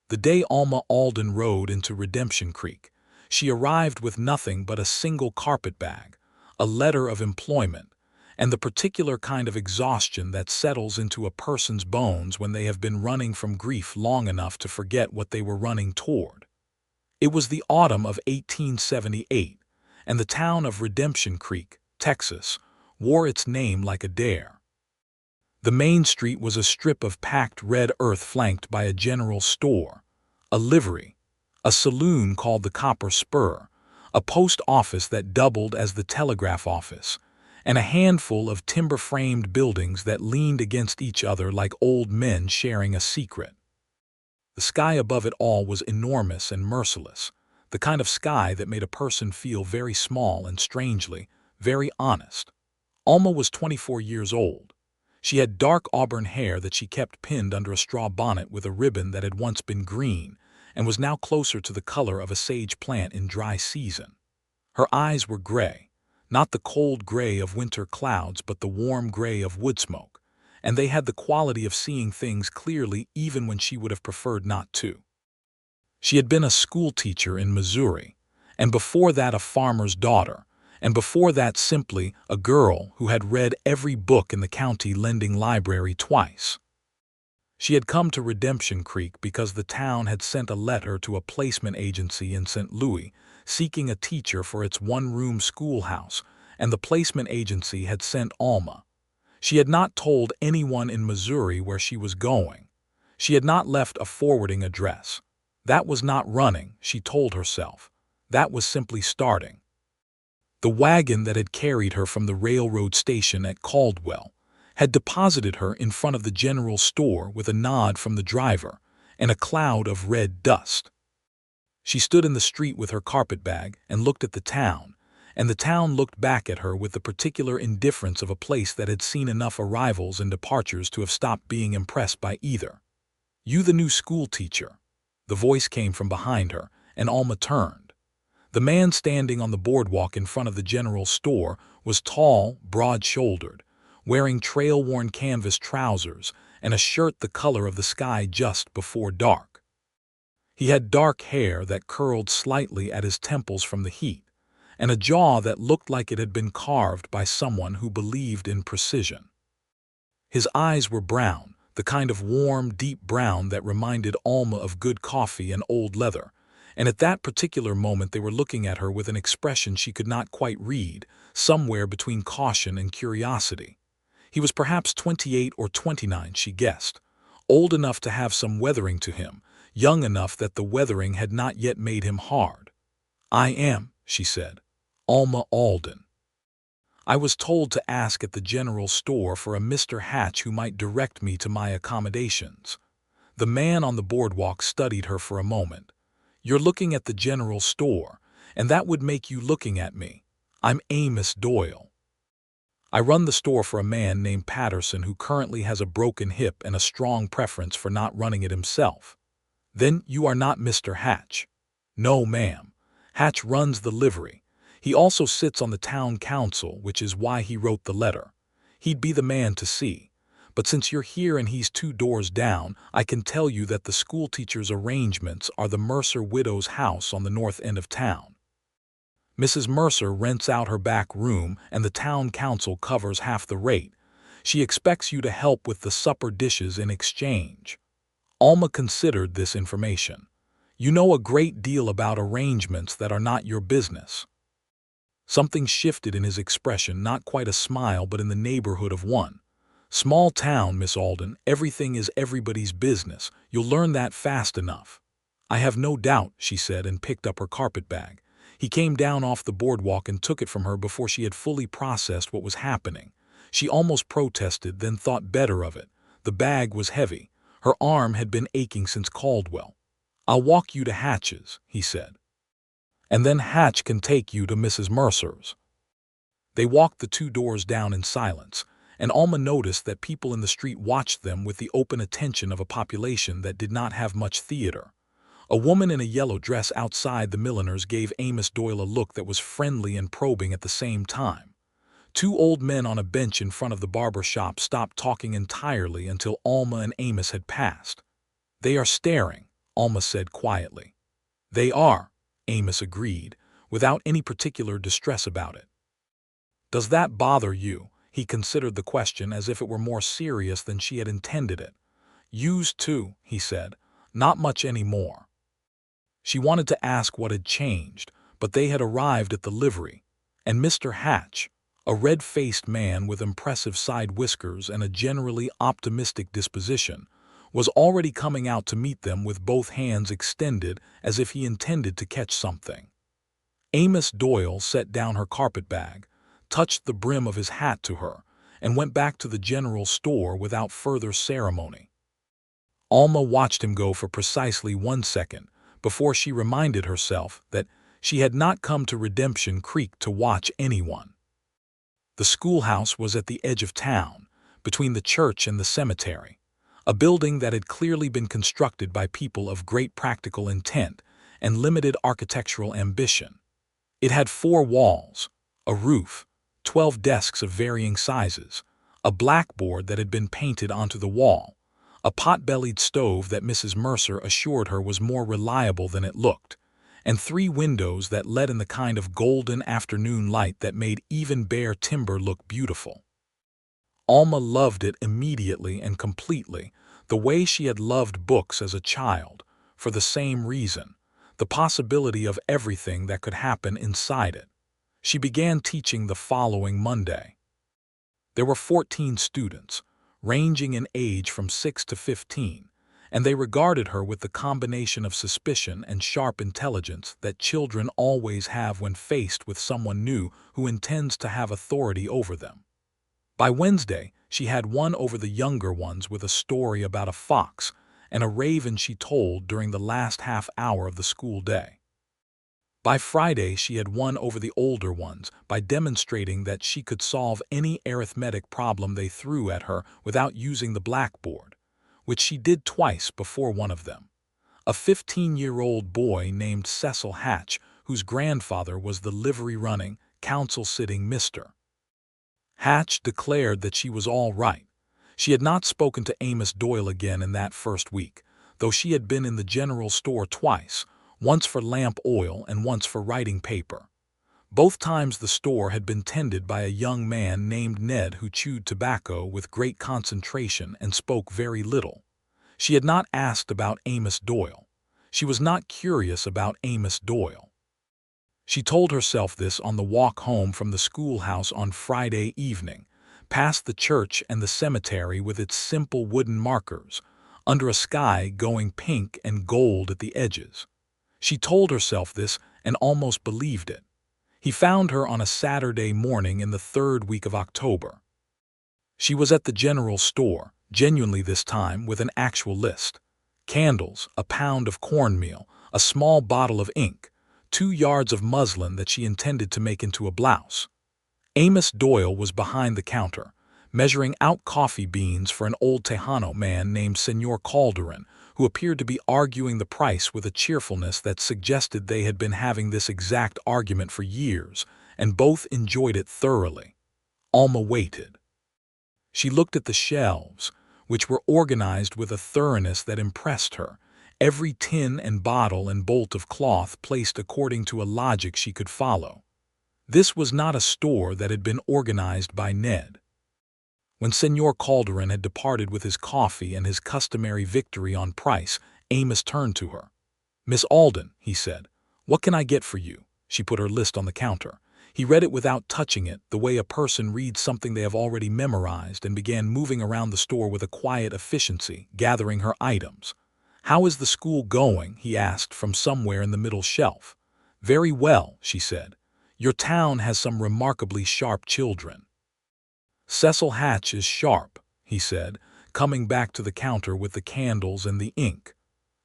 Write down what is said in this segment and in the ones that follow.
The day Alma Alden rode into Redemption Creek, she arrived with nothing but a single carpetbag, a letter of employment, and the particular kind of exhaustion that settles into a person's bones when they have been running from grief long enough to forget what they were running toward. It was the autumn of 1878, and the town of Redemption Creek, Texas, wore its name like a dare. The main street was a strip of packed red earth flanked by a general store, a livery, a saloon called the Copper Spur, a post office that doubled as the telegraph office, and a handful of timber-framed buildings that leaned against each other like old men sharing a secret. The sky above it all was enormous and merciless, the kind of sky that made a person feel very small and, strangely, very honest. Alma was 24 years old. She had dark auburn hair that she kept pinned under a straw bonnet with a ribbon that had once been green and was now closer to the color of a sage plant in dry season. Her eyes were gray, not the cold gray of winter clouds but the warm gray of wood smoke, and they had the quality of seeing things clearly even when she would have preferred not to. She had been a schoolteacher in Missouri, and before that a farmer's daughter, and before that simply a girl who had read every book in the county lending library twice. She had come to Redemption Creek because the town had sent a letter to a placement agency in St. Louis seeking a teacher for its one-room schoolhouse, and the placement agency had sent Alma. She had not told anyone in Missouri where she was going. She had not left a forwarding address. That was not running, she told herself. That was simply starting. The wagon that had carried her from the railroad station at Caldwell had deposited her in front of the general store with a nod from the driver and a cloud of red dust. She stood in the street with her carpetbag and looked at the town, and the town looked back at her with the particular indifference of a place that had seen enough arrivals and departures to have stopped being impressed by either. "You the new school teacher?" The voice came from behind her, and Alma turned. The man standing on the boardwalk in front of the general store was tall, broad-shouldered, wearing trail-worn canvas trousers and a shirt the color of the sky just before dark. He had dark hair that curled slightly at his temples from the heat, and a jaw that looked like it had been carved by someone who believed in precision. His eyes were brown, the kind of warm, deep brown that reminded Alma of good coffee and old leather, and at that particular moment they were looking at her with an expression she could not quite read, somewhere between caution and curiosity. He was perhaps 28 or 29, she guessed, old enough to have some weathering to him, young enough that the weathering had not yet made him hard. "I am," she said, "Alma Alden. I was told to ask at the general store for a Mr. Hatch who might direct me to my accommodations." The man on the boardwalk studied her for a moment. "You're looking at the general store, and that would make you looking at me. I'm Amos Doyle. I run the store for a man named Patterson who currently has a broken hip and a strong preference for not running it himself." "Then you are not Mr. Hatch?" "No, ma'am. Hatch runs the livery. He also sits on the town council, which is why he wrote the letter. He'd be the man to see. But since you're here and he's 2 doors down, I can tell you that the schoolteacher's arrangements are the Mercer widow's house on the north end of town. Mrs. Mercer rents out her back room and the town council covers half the rate. She expects you to help with the supper dishes in exchange." Alma considered this information. "You know a great deal about arrangements that are not your business." Something shifted in his expression, not quite a smile but in the neighborhood of one. "Small town, Miss Alden, everything is everybody's business. You'll learn that fast enough." "I have no doubt," she said, and picked up her carpetbag. He came down off the boardwalk and took it from her before she had fully processed what was happening. She almost protested, then thought better of it. The bag was heavy. Her arm had been aching since Caldwell. "I'll walk you to Hatch's," he said. "And then Hatch can take you to Mrs. Mercer's." They walked the 2 doors down in silence, and Alma noticed that people in the street watched them with the open attention of a population that did not have much theater. A woman in a yellow dress outside the milliner's gave Amos Doyle a look that was friendly and probing at the same time. 2 old men on a bench in front of the barber shop stopped talking entirely until Alma and Amos had passed. "They are staring," Alma said quietly. They are, Amos agreed, without any particular distress about it. Does that bother you? He considered the question as if it were more serious than she had intended it. Used to, he said, not much any more. She wanted to ask what had changed, but they had arrived at the livery, and Mr. Hatch, a red-faced man with impressive side whiskers and a generally optimistic disposition, was already coming out to meet them with both hands extended as if he intended to catch something. Amos Doyle set down her carpetbag, touched the brim of his hat to her, and went back to the general store without further ceremony. Alma watched him go for precisely 1 second before she reminded herself that she had not come to Redemption Creek to watch anyone. The schoolhouse was at the edge of town, between the church and the cemetery, a building that had clearly been constructed by people of great practical intent and limited architectural ambition. It had 4 walls, a roof, 12 desks of varying sizes, a blackboard that had been painted onto the wall, a pot-bellied stove that Mrs. Mercer assured her was more reliable than it looked, and 3 windows that let in the kind of golden afternoon light that made even bare timber look beautiful. Alma loved it immediately and completely, the way she had loved books as a child, for the same reason, the possibility of everything that could happen inside it. She began teaching the following Monday. There were 14 students, ranging in age from 6 to 15, and they regarded her with the combination of suspicion and sharp intelligence that children always have when faced with someone new who intends to have authority over them. By Wednesday, she had won over the younger ones with a story about a fox and a raven she told during the last half hour of the school day. By Friday, she had won over the older ones by demonstrating that she could solve any arithmetic problem they threw at her without using the blackboard, which she did twice before one of them. A 15-year-old boy named Cecil Hatch, whose grandfather was the livery-running, council-sitting Mr. Hatch, declared that she was all right. She had not spoken to Amos Doyle again in that first week, though she had been in the general store twice, once for lamp oil and once for writing paper. Both times the store had been tended by a young man named Ned who chewed tobacco with great concentration and spoke very little. She had not asked about Amos Doyle. She was not curious about Amos Doyle. She told herself this on the walk home from the schoolhouse on Friday evening, past the church and the cemetery with its simple wooden markers, under a sky going pink and gold at the edges. She told herself this and almost believed it. He found her on a Saturday morning in the 3rd week of October. She was at the general store, genuinely this time, with an actual list. Candles, a pound of cornmeal, a small bottle of ink, 2 yards of muslin that she intended to make into a blouse. Amos Doyle was behind the counter, measuring out coffee beans for an old Tejano man named Señor Calderon, who appeared to be arguing the price with a cheerfulness that suggested they had been having this exact argument for years, and both enjoyed it thoroughly. Alma waited. She looked at the shelves, which were organized with a thoroughness that impressed her, every tin and bottle and bolt of cloth placed according to a logic she could follow. This was not a store that had been organized by Ned. When Señor Calderon had departed with his coffee and his customary victory on price, Amos turned to her. "Miss Alden," he said, "what can I get for you?" She put her list on the counter. He read it without touching it, the way a person reads something they have already memorized, and began moving around the store with a quiet efficiency, gathering her items. "How is the school going?" he asked from somewhere in the middle shelf. "Very well," she said. "Your town has some remarkably sharp children." "Cecil Hatch is sharp," he said, coming back to the counter with the candles and the ink.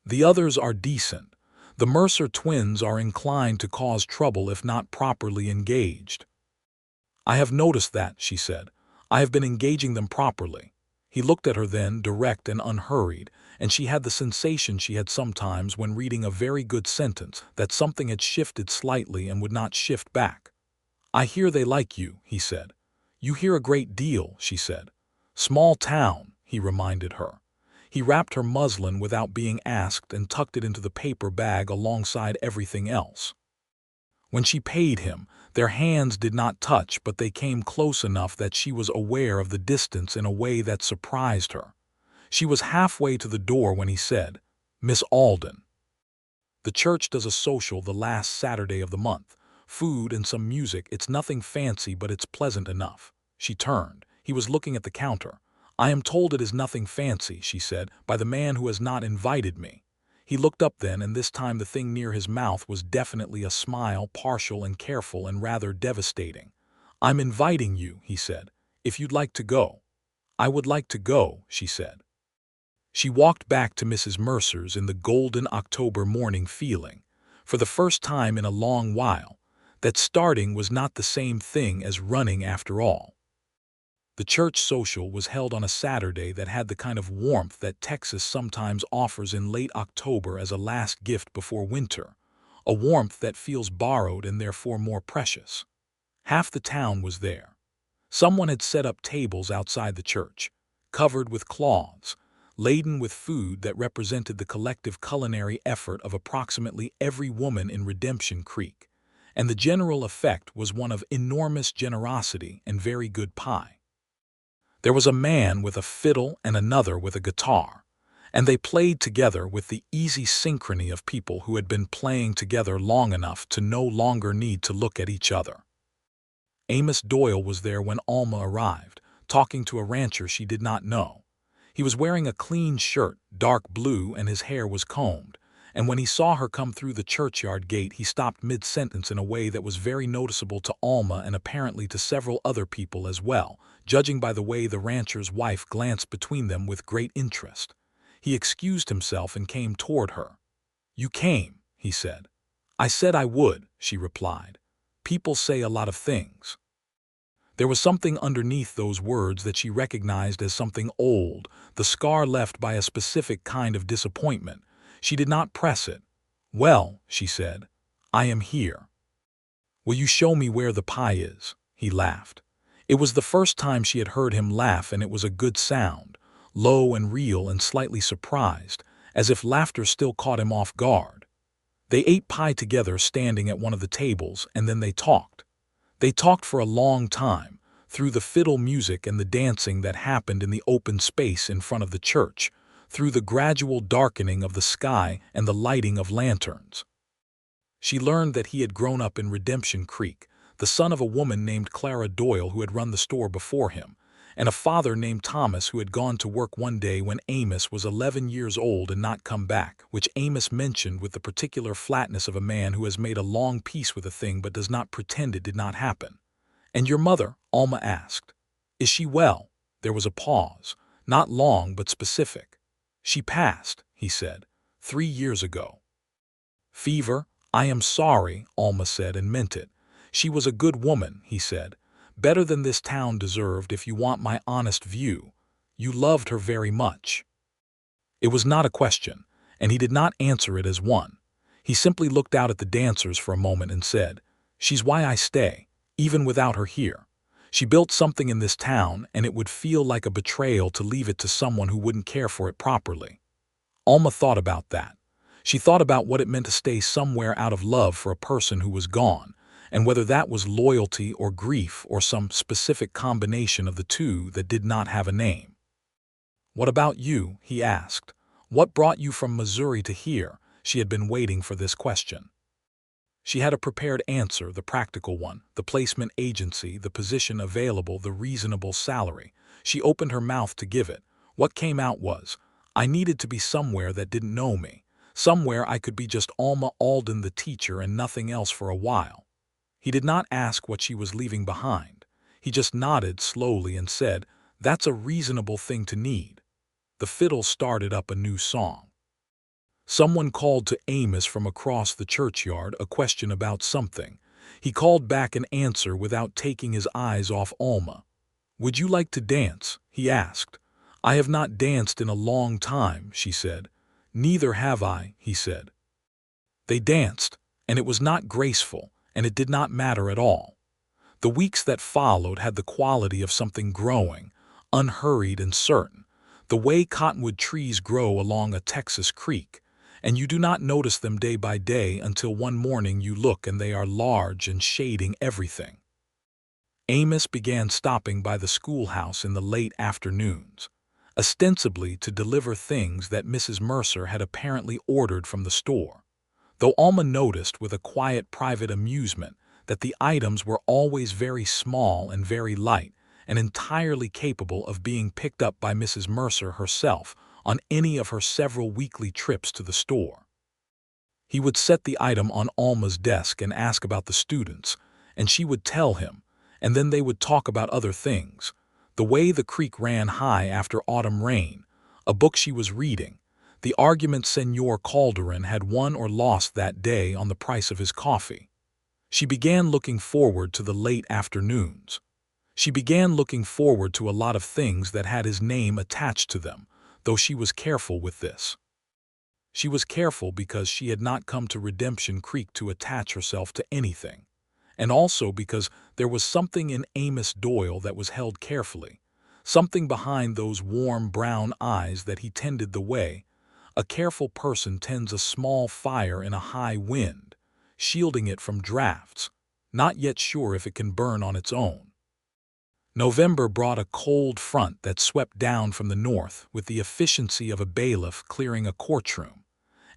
"The others are decent. The Mercer twins are inclined to cause trouble if not properly engaged." "I have noticed that," she said. "I have been engaging them properly." He looked at her then, direct and unhurried, and she had the sensation she had sometimes when reading a very good sentence, that something had shifted slightly and would not shift back. "I hear they like you," he said. "You hear a great deal," she said. "Small town," he reminded her. He wrapped her muslin without being asked and tucked it into the paper bag alongside everything else. When she paid him, their hands did not touch, but they came close enough that she was aware of the distance in a way that surprised her. She was halfway to the door when he said, "Miss Alden, the church does a social the last Saturday of the month. Food and some music. It's nothing fancy, but it's pleasant enough." She turned. He was looking at the counter. "I am told it is nothing fancy," she said, "by the man who has not invited me." He looked up then, and this time the thing near his mouth was definitely a smile, partial and careful and rather devastating. "I'm inviting you," he said, "if you'd like to go." "I would like to go," she said. She walked back to Mrs. Mercer's in the golden October morning feeling, for the first time in a long while, that starting was not the same thing as running after all. The church social was held on a Saturday that had the kind of warmth that Texas sometimes offers in late October as a last gift before winter, a warmth that feels borrowed and therefore more precious. Half the town was there. Someone had set up tables outside the church, covered with cloths, laden with food that represented the collective culinary effort of approximately every woman in Redemption Creek, and the general effect was one of enormous generosity and very good pie. There was a man with a fiddle and another with a guitar, and they played together with the easy synchrony of people who had been playing together long enough to no longer need to look at each other. Amos Doyle was there when Alma arrived, talking to a rancher she did not know. He was wearing a clean shirt, dark blue, and his hair was combed, and when he saw her come through the churchyard gate he stopped mid-sentence in a way that was very noticeable to Alma and apparently to several other people as well, judging by the way the rancher's wife glanced between them with great interest. He excused himself and came toward her. "You came," he said. "I said I would," she replied. "People say a lot of things." There was something underneath those words that she recognized as something old, the scar left by a specific kind of disappointment. She did not press it. "Well," she said, "I am here." "Will you show me where the pie is?" He laughed. It was the first time she had heard him laugh, and it was a good sound, low and real and slightly surprised, as if laughter still caught him off guard. They ate pie together standing at one of the tables, and then they talked. They talked for a long time, through the fiddle music and the dancing that happened in the open space in front of the church, through the gradual darkening of the sky and the lighting of lanterns. She learned that he had grown up in Redemption Creek, the son of a woman named Clara Doyle who had run the store before him, and a father named Thomas who had gone to work one day when Amos was 11 years old and not come back, which Amos mentioned with the particular flatness of a man who has made a long peace with a thing but does not pretend it did not happen. "And your mother?" Alma asked. "Is she well?" There was a pause, not long but specific. "She passed," he said, 3 years ago." "Fever? I am sorry," Alma said, and meant it. "She was a good woman," he said. "Better than this town deserved, if you want my honest view. You loved her very much." It was not a question, and he did not answer it as one. He simply looked out at the dancers for a moment and said, "She's why I stay, even without her here. She built something in this town, and it would feel like a betrayal to leave it to someone who wouldn't care for it properly." Alma thought about that. She thought about what it meant to stay somewhere out of love for a person who was gone, and whether that was loyalty or grief or some specific combination of the two that did not have a name. "What about you?" he asked. "What brought you from Missouri to here?" She had been waiting for this question. She had a prepared answer, the practical one, the placement agency, the position available, the reasonable salary. She opened her mouth to give it. What came out was, "I needed to be somewhere that didn't know me, somewhere I could be just Alma Alden the teacher and nothing else for a while." He did not ask what she was leaving behind. He just nodded slowly and said, "That's a reasonable thing to need." The fiddle started up a new song. Someone called to Amos from across the churchyard a question about something. He called back an answer without taking his eyes off Alma. "Would you like to dance?" he asked. "I have not danced in a long time," she said. "Neither have I," he said. They danced, and it was not graceful, and it did not matter at all. The weeks that followed had the quality of something growing, unhurried and certain, the way cottonwood trees grow along a Texas creek, and you do not notice them day by day until one morning you look and they are large and shading everything. Amos began stopping by the schoolhouse in the late afternoons, ostensibly to deliver things that Mrs. Mercer had apparently ordered from the store, though Alma noticed with a quiet private amusement that the items were always very small and very light, and entirely capable of being picked up by Mrs. Mercer herself on any of her several weekly trips to the store. He would set the item on Alma's desk and ask about the students, and she would tell him, and then they would talk about other things, the way the creek ran high after autumn rain, a book she was reading, the argument Senor Calderon had won or lost that day on the price of his coffee. She began looking forward to the late afternoons. She began looking forward to a lot of things that had his name attached to them, though she was careful with this. She was careful because she had not come to Redemption Creek to attach herself to anything, and also because there was something in Amos Doyle that was held carefully, something behind those warm brown eyes that he tended the way a careful person tends a small fire in a high wind, shielding it from drafts, not yet sure if it can burn on its own. November brought a cold front that swept down from the north with the efficiency of a bailiff clearing a courtroom,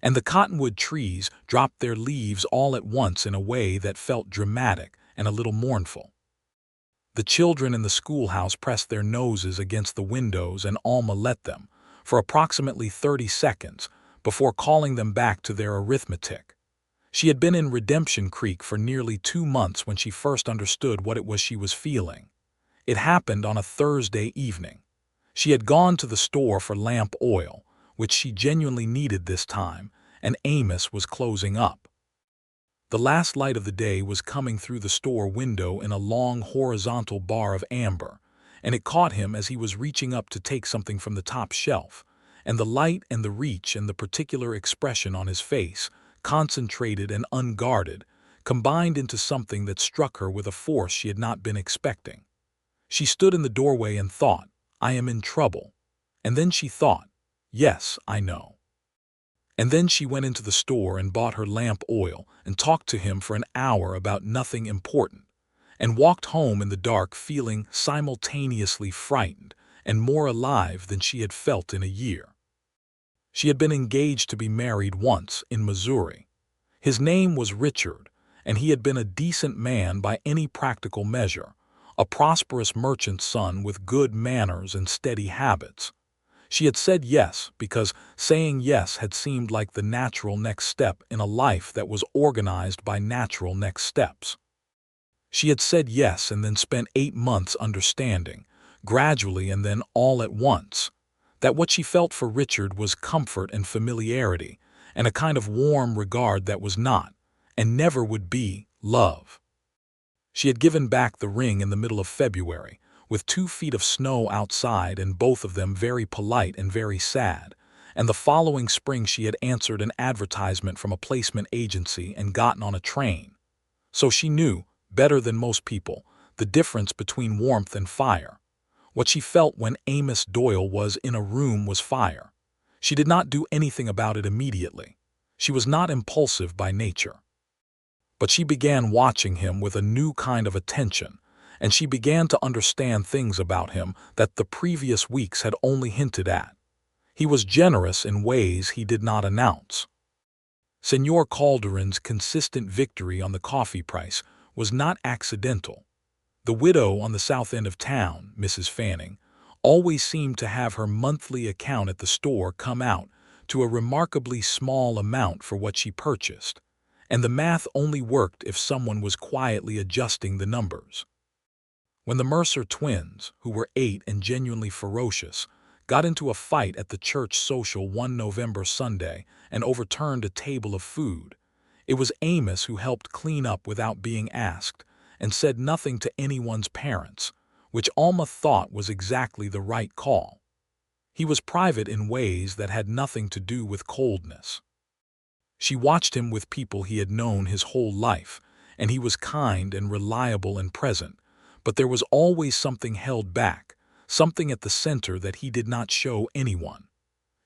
and the cottonwood trees dropped their leaves all at once in a way that felt dramatic and a little mournful. The children in the schoolhouse pressed their noses against the windows, and Alma let them, for approximately 30 seconds, before calling them back to their arithmetic. She had been in Redemption Creek for nearly 2 months when she first understood what it was she was feeling. It happened on a Thursday evening. She had gone to the store for lamp oil, which she genuinely needed this time, and Amos was closing up. The last light of the day was coming through the store window in a long horizontal bar of amber, and it caught him as he was reaching up to take something from the top shelf, and the light and the reach and the particular expression on his face, concentrated and unguarded, combined into something that struck her with a force she had not been expecting. She stood in the doorway and thought, "I am in trouble." And then she thought, "Yes, I know." And then she went into the store and bought her lamp oil and talked to him for an hour about nothing important, and walked home in the dark feeling simultaneously frightened and more alive than she had felt in a year. She had been engaged to be married once in Missouri. His name was Richard, and he had been a decent man by any practical measure, a prosperous merchant's son with good manners and steady habits. She had said yes because saying yes had seemed like the natural next step in a life that was organized by natural next steps. She had said yes and then spent 8 months understanding, gradually and then all at once, that what she felt for Richard was comfort and familiarity, and a kind of warm regard that was not, and never would be, love. She had given back the ring in the middle of February, with 2 feet of snow outside and both of them very polite and very sad, and the following spring she had answered an advertisement from a placement agency and gotten on a train. So she knew, better than most people, the difference between warmth and fire. What she felt when Amos Doyle was in a room was fire. She did not do anything about it immediately. She was not impulsive by nature. But she began watching him with a new kind of attention, and she began to understand things about him that the previous weeks had only hinted at. He was generous in ways he did not announce. Senor Calderon's consistent victory on the coffee price was not accidental. The widow on the south end of town, Mrs. Fanning, always seemed to have her monthly account at the store come out to a remarkably small amount for what she purchased, and the math only worked if someone was quietly adjusting the numbers. When the Mercer twins, who were 8 and genuinely ferocious, got into a fight at the church social one November Sunday and overturned a table of food, it was Amos who helped clean up without being asked and said nothing to anyone's parents, which Alma thought was exactly the right call. He was private in ways that had nothing to do with coldness. She watched him with people he had known his whole life, and he was kind and reliable and present, but there was always something held back, something at the center that he did not show anyone.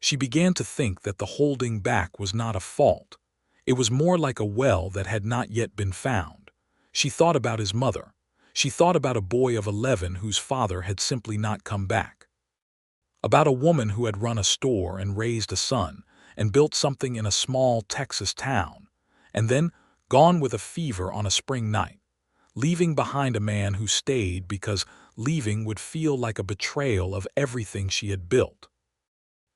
She began to think that the holding back was not a fault. It was more like a well that had not yet been found. She thought about his mother. She thought about a boy of 11 whose father had simply not come back. About a woman who had run a store and raised a son and built something in a small Texas town, and then gone with a fever on a spring night, leaving behind a man who stayed because leaving would feel like a betrayal of everything she had built.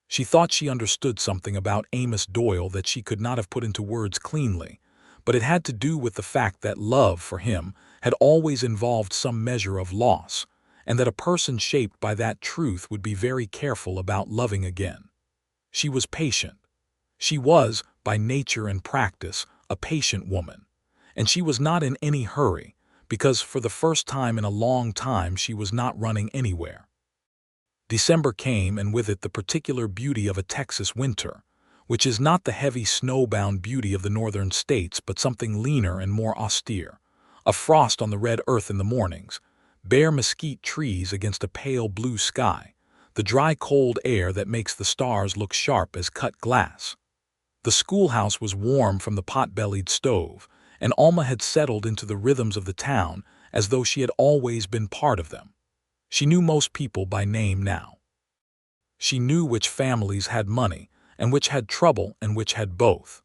She thought she understood something about Amos Doyle that she could not have put into words cleanly, but it had to do with the fact that love for him had always involved some measure of loss, and that a person shaped by that truth would be very careful about loving again. She was patient. She was, by nature and practice, a patient woman, and she was not in any hurry, because for the first time in a long time she was not running anywhere. December came, and with it the particular beauty of a Texas winter, which is not the heavy snowbound beauty of the northern states but something leaner and more austere. A frost on the red earth in the mornings, bare mesquite trees against a pale blue sky, the dry cold air that makes the stars look sharp as cut glass. The schoolhouse was warm from the pot-bellied stove, and Alma had settled into the rhythms of the town as though she had always been part of them. She knew most people by name now. She knew which families had money, and which had trouble, and which had both.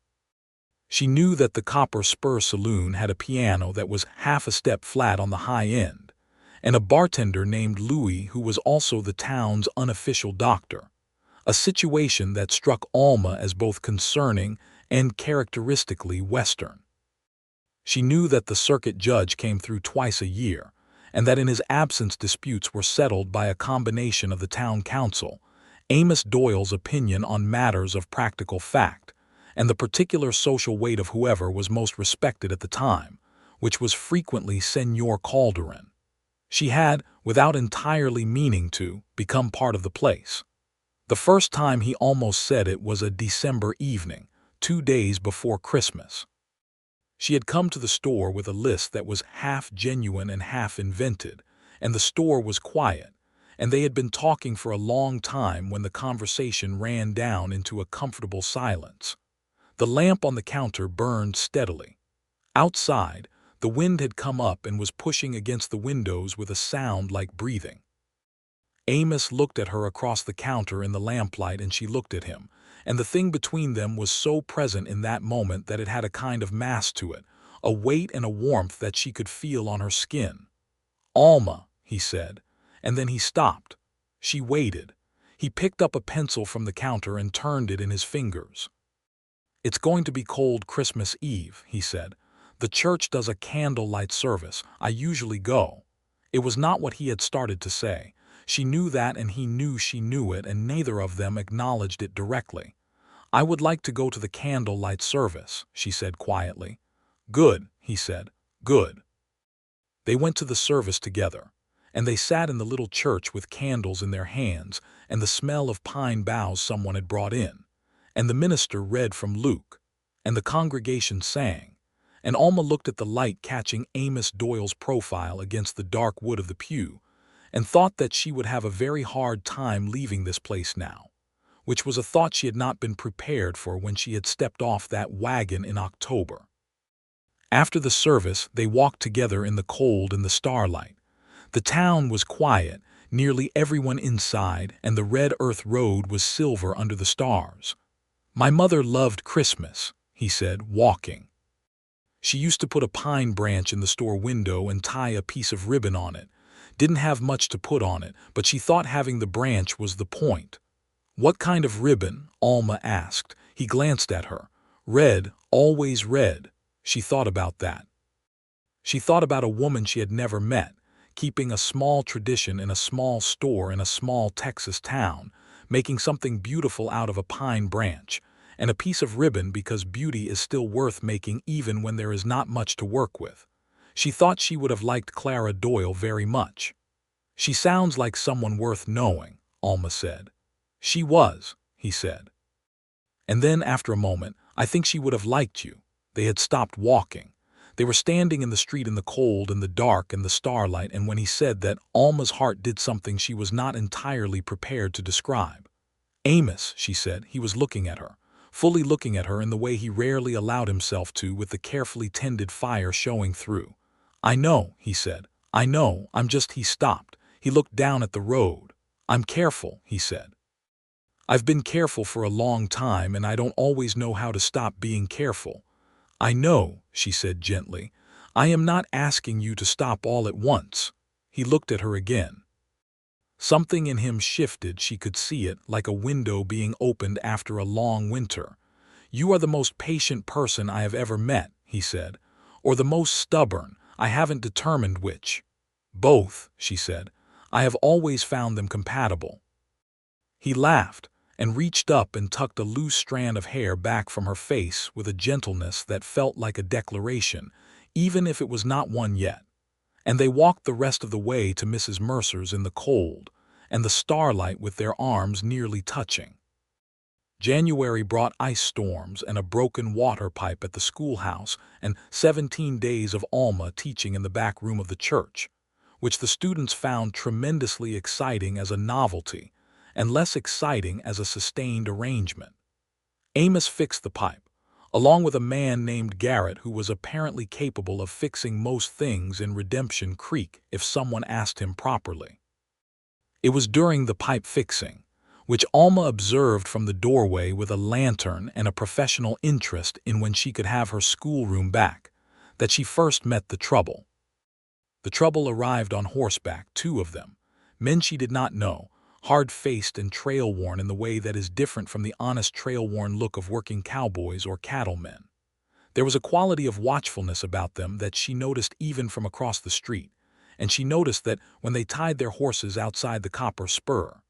She knew that the Copper Spur Saloon had a piano that was half a step flat on the high end, and a bartender named Louis who was also the town's unofficial doctor, a situation that struck Alma as both concerning and characteristically Western. She knew that the circuit judge came through twice a year, and that in his absence disputes were settled by a combination of the town council, Amos Doyle's opinion on matters of practical fact, and the particular social weight of whoever was most respected at the time, which was frequently Senor Calderon. She had, without entirely meaning to, become part of the place. The first time he almost said it was a December evening, 2 days before Christmas. She had come to the store with a list that was half genuine and half invented, and the store was quiet, and they had been talking for a long time when the conversation ran down into a comfortable silence. The lamp on the counter burned steadily. Outside, the wind had come up and was pushing against the windows with a sound like breathing. Amos looked at her across the counter in the lamplight, and she looked at him, and the thing between them was so present in that moment that it had a kind of mass to it, a weight and a warmth that she could feel on her skin. "Alma," he said, and then he stopped. She waited. He picked up a pencil from the counter and turned it in his fingers. "It's going to be cold Christmas Eve," he said. "The church does a candlelight service. I usually go." It was not what he had started to say. She knew that, and he knew she knew it, and neither of them acknowledged it directly. "I would like to go to the candlelight service," she said quietly. "Good," he said. "Good." They went to the service together, and they sat in the little church with candles in their hands and the smell of pine boughs someone had brought in, and the minister read from Luke, and the congregation sang, and Alma looked at the light catching Amos Doyle's profile against the dark wood of the pew, and thought that she would have a very hard time leaving this place now, which was a thought she had not been prepared for when she had stepped off that wagon in October. After the service, they walked together in the cold and the starlight. The town was quiet, nearly everyone inside, and the red earth road was silver under the stars. "My mother loved Christmas," he said, walking. "She used to put a pine branch in the store window and tie a piece of ribbon on it. Didn't have much to put on it, but she thought having the branch was the point." "What kind of ribbon?" Alma asked. He glanced at her. "Red, always red." She thought about that. She thought about a woman she had never met, keeping a small tradition in a small store in a small Texas town, making something beautiful out of a pine branch, and a piece of ribbon because beauty is still worth making even when there is not much to work with. She thought she would have liked Clara Doyle very much. "She sounds like someone worth knowing," Alma said. "She was," he said. And then, after a moment, "I think she would have liked you." They had stopped walking. They were standing in the street in the cold and the dark and the starlight, and when he said that, Alma's heart did something she was not entirely prepared to describe. "Amos," she said. He was looking at her, fully looking at her in the way he rarely allowed himself to, with the carefully tended fire showing through. "I know," he said. "I know, He stopped. He looked down at the road. "I'm careful," he said. "I've been careful for a long time, and I don't always know how to stop being careful." "I know," she said gently. "I am not asking you to stop all at once." He looked at her again. Something in him shifted, she could see it, like a window being opened after a long winter. "You are the most patient person I have ever met," he said. "Or the most stubborn, I haven't determined which." "Both," she said. "I have always found them compatible." He laughed, and reached up and tucked a loose strand of hair back from her face with a gentleness that felt like a declaration, even if it was not one yet. And they walked the rest of the way to Mrs. Mercer's in the cold and the starlight, with their arms nearly touching. January brought ice storms and a broken water pipe at the schoolhouse, and 17 days of Alma teaching in the back room of the church, which the students found tremendously exciting as a novelty, and less exciting as a sustained arrangement. Amos fixed the pipe, along with a man named Garrett who was apparently capable of fixing most things in Redemption Creek if someone asked him properly. It was during the pipe fixing, which Alma observed from the doorway with a lantern and a professional interest in when she could have her schoolroom back, that she first met the trouble. The trouble arrived on horseback, 2 of them, men she did not know, hard-faced and trail-worn in the way that is different from the honest trail-worn look of working cowboys or cattlemen. There was a quality of watchfulness about them that she noticed even from across the street, and she noticed that when they tied their horses outside the copper spur,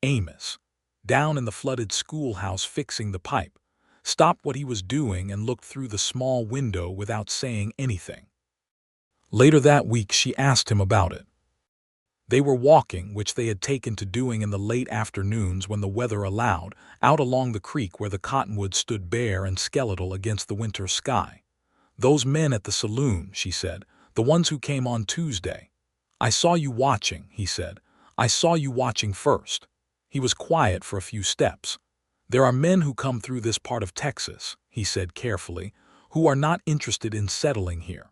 Amos, down in the flooded schoolhouse fixing the pipe, stopped what he was doing and looked through the small window without saying anything. Later that week she asked him about it. They were walking, which they had taken to doing in the late afternoons when the weather allowed, out along the creek where the cottonwoods stood bare and skeletal against the winter sky. "Those men at the saloon," she said, "the ones who came on Tuesday. I saw you watching," he said. "I saw you watching first." He was quiet for a few steps. "There are men who come through this part of Texas," he said carefully, "who are not interested in settling here.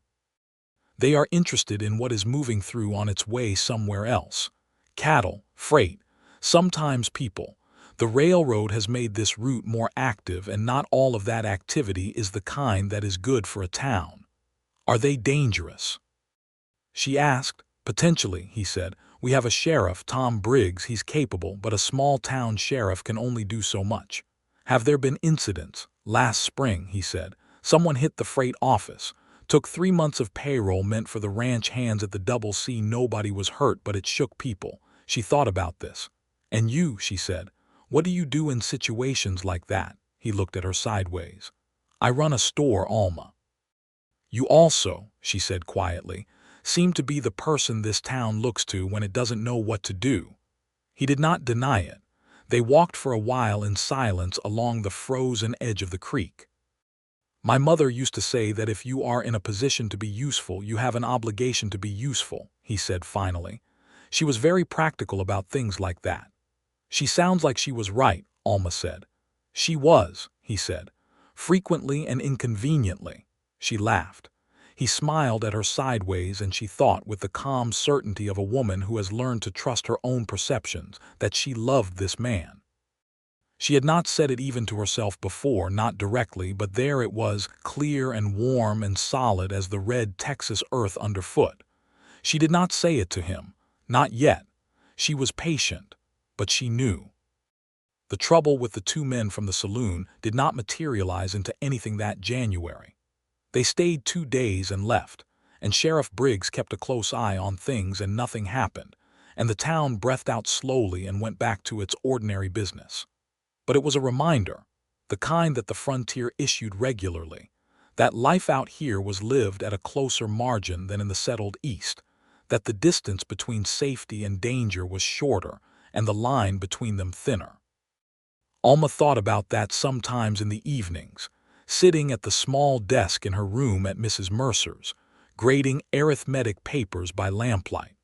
They are interested in what is moving through on its way somewhere else. Cattle, freight, sometimes people. The railroad has made this route more active, and not all of that activity is the kind that is good for a town." "Are they dangerous?" she asked. "Potentially," he said. "We have a sheriff, Tom Briggs. He's capable, but a small-town sheriff can only do so much." "Have there been incidents?" "Last spring," he said, "someone hit the freight office. Took 3 months of payroll meant for the ranch hands at the Double C. Nobody was hurt, but it shook people." She thought about this. "And you," she said, "what do you do in situations like that?" He looked at her sideways. "I run a store, Alma." "You also," she said quietly, "seem to be the person this town looks to when it doesn't know what to do." He did not deny it. They walked for a while in silence along the frozen edge of the creek. "My mother used to say that if you are in a position to be useful, you have an obligation to be useful," he said finally. "She was very practical about things like that." "She sounds like she was right," Alma said. "She was," he said, "frequently and inconveniently." She laughed. He smiled at her sideways, and she thought, with the calm certainty of a woman who has learned to trust her own perceptions, that she loved this man. She had not said it even to herself before, not directly, but there it was, clear and warm and solid as the red Texas earth underfoot. She did not say it to him, not yet. She was patient, but she knew. The trouble with the 2 men from the saloon did not materialize into anything that January. They stayed 2 days and left, and Sheriff Briggs kept a close eye on things, and nothing happened, and the town breathed out slowly and went back to its ordinary business. But it was a reminder, the kind that the frontier issued regularly, that life out here was lived at a closer margin than in the settled East, that the distance between safety and danger was shorter and the line between them thinner. Alma thought about that sometimes in the evenings, sitting at the small desk in her room at Mrs. Mercer's, grading arithmetic papers by lamplight.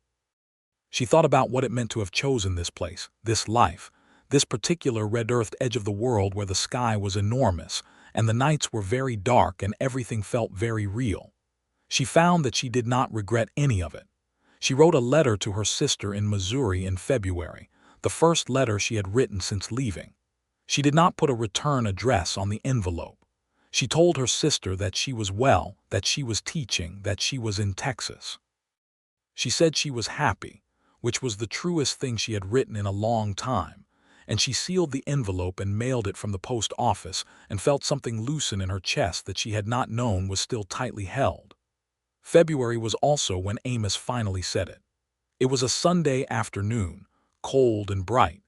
She thought about what it meant to have chosen this place, this life, this particular red-earthed edge of the world where the sky was enormous, and the nights were very dark and everything felt very real. She found that she did not regret any of it. She wrote a letter to her sister in Missouri in February, the first letter she had written since leaving. She did not put a return address on the envelope. She told her sister that she was well, that she was teaching, that she was in Texas. She said she was happy, which was the truest thing she had written in a long time, and she sealed the envelope and mailed it from the post office and felt something loosen in her chest that she had not known was still tightly held. February was also when Amos finally said it. It was a Sunday afternoon, cold and bright,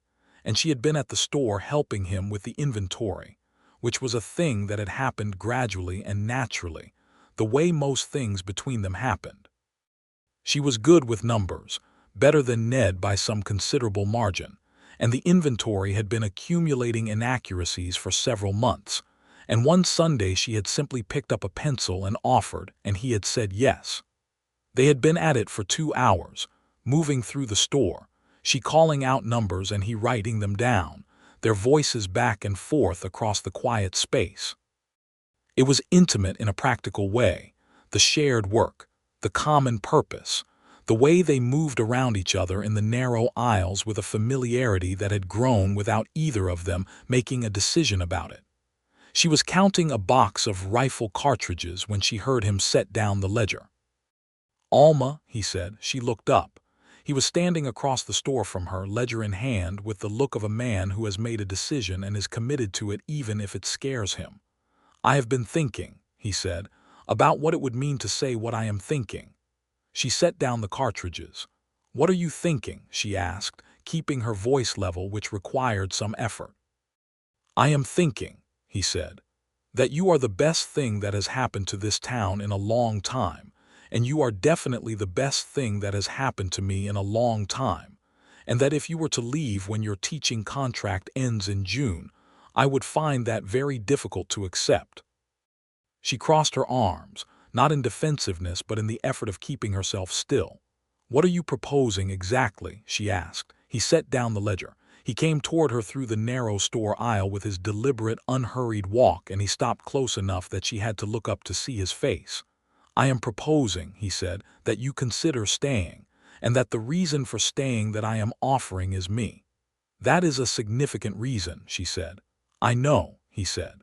and she had been at the store helping him with the inventory, which was a thing that had happened gradually and naturally, the way most things between them happened. She was good with numbers, better than Ned by some considerable margin, and the inventory had been accumulating inaccuracies for several months, and one Sunday she had simply picked up a pencil and offered, and he had said yes. They had been at it for 2 hours, moving through the store, she calling out numbers and he writing them down, their voices back and forth across the quiet space. It was intimate in a practical way, the shared work, the common purpose, the way they moved around each other in the narrow aisles with a familiarity that had grown without either of them making a decision about it. She was counting a box of rifle cartridges when she heard him set down the ledger. "Alma," he said. She looked up. He was standing across the store from her, ledger in hand, with the look of a man who has made a decision and is committed to it even if it scares him. "I have been thinking," he said, "about what it would mean to say what I am thinking." She set down the cartridges. "What are you thinking?" she asked, keeping her voice level, which required some effort. "I am thinking," he said, "that you are the best thing that has happened to this town in a long time, and you are definitely the best thing that has happened to me in a long time, and that if you were to leave when your teaching contract ends in June, I would find that very difficult to accept." She crossed her arms, not in defensiveness but in the effort of keeping herself still. "What are you proposing exactly?" she asked. He set down the ledger. He came toward her through the narrow store aisle with his deliberate, unhurried walk, and he stopped close enough that she had to look up to see his face. "I am proposing," he said, "that you consider staying, and that the reason for staying that I am offering is me." "That is a significant reason," she said. "I know," he said.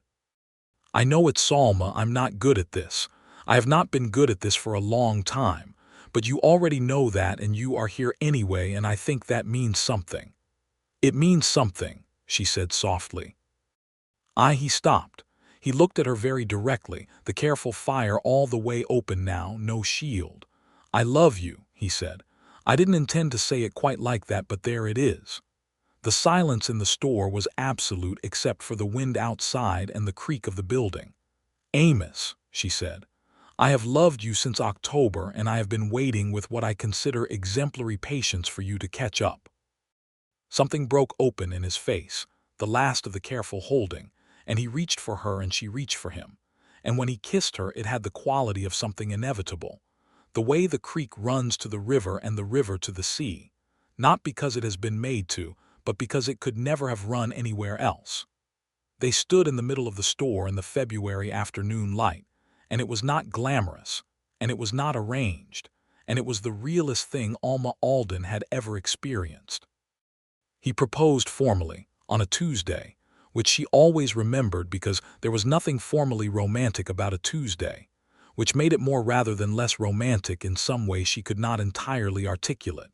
"I know it, Alma. I'm not good at this. I have not been good at this for a long time, but you already know that and you are here anyway, and I think that means something." "It means something," she said softly. He stopped. He looked at her very directly, the careful fire all the way open now, no shield. "I love you," he said. "I didn't intend to say it quite like that, but there it is." The silence in the store was absolute except for the wind outside and the creak of the building. "Amos," she said, "I have loved you since October, and I have been waiting with what I consider exemplary patience for you to catch up." Something broke open in his face, the last of the careful holding, and he reached for her and she reached for him. And when he kissed her, it had the quality of something inevitable, the way the creek runs to the river and the river to the sea, not because it has been made to, but because it could never have run anywhere else. They stood in the middle of the store in the February afternoon light, and it was not glamorous, and it was not arranged, and it was the realest thing Alma Alden had ever experienced. He proposed formally, on a Tuesday, which she always remembered because there was nothing formally romantic about a Tuesday, which made it more rather than less romantic in some way she could not entirely articulate.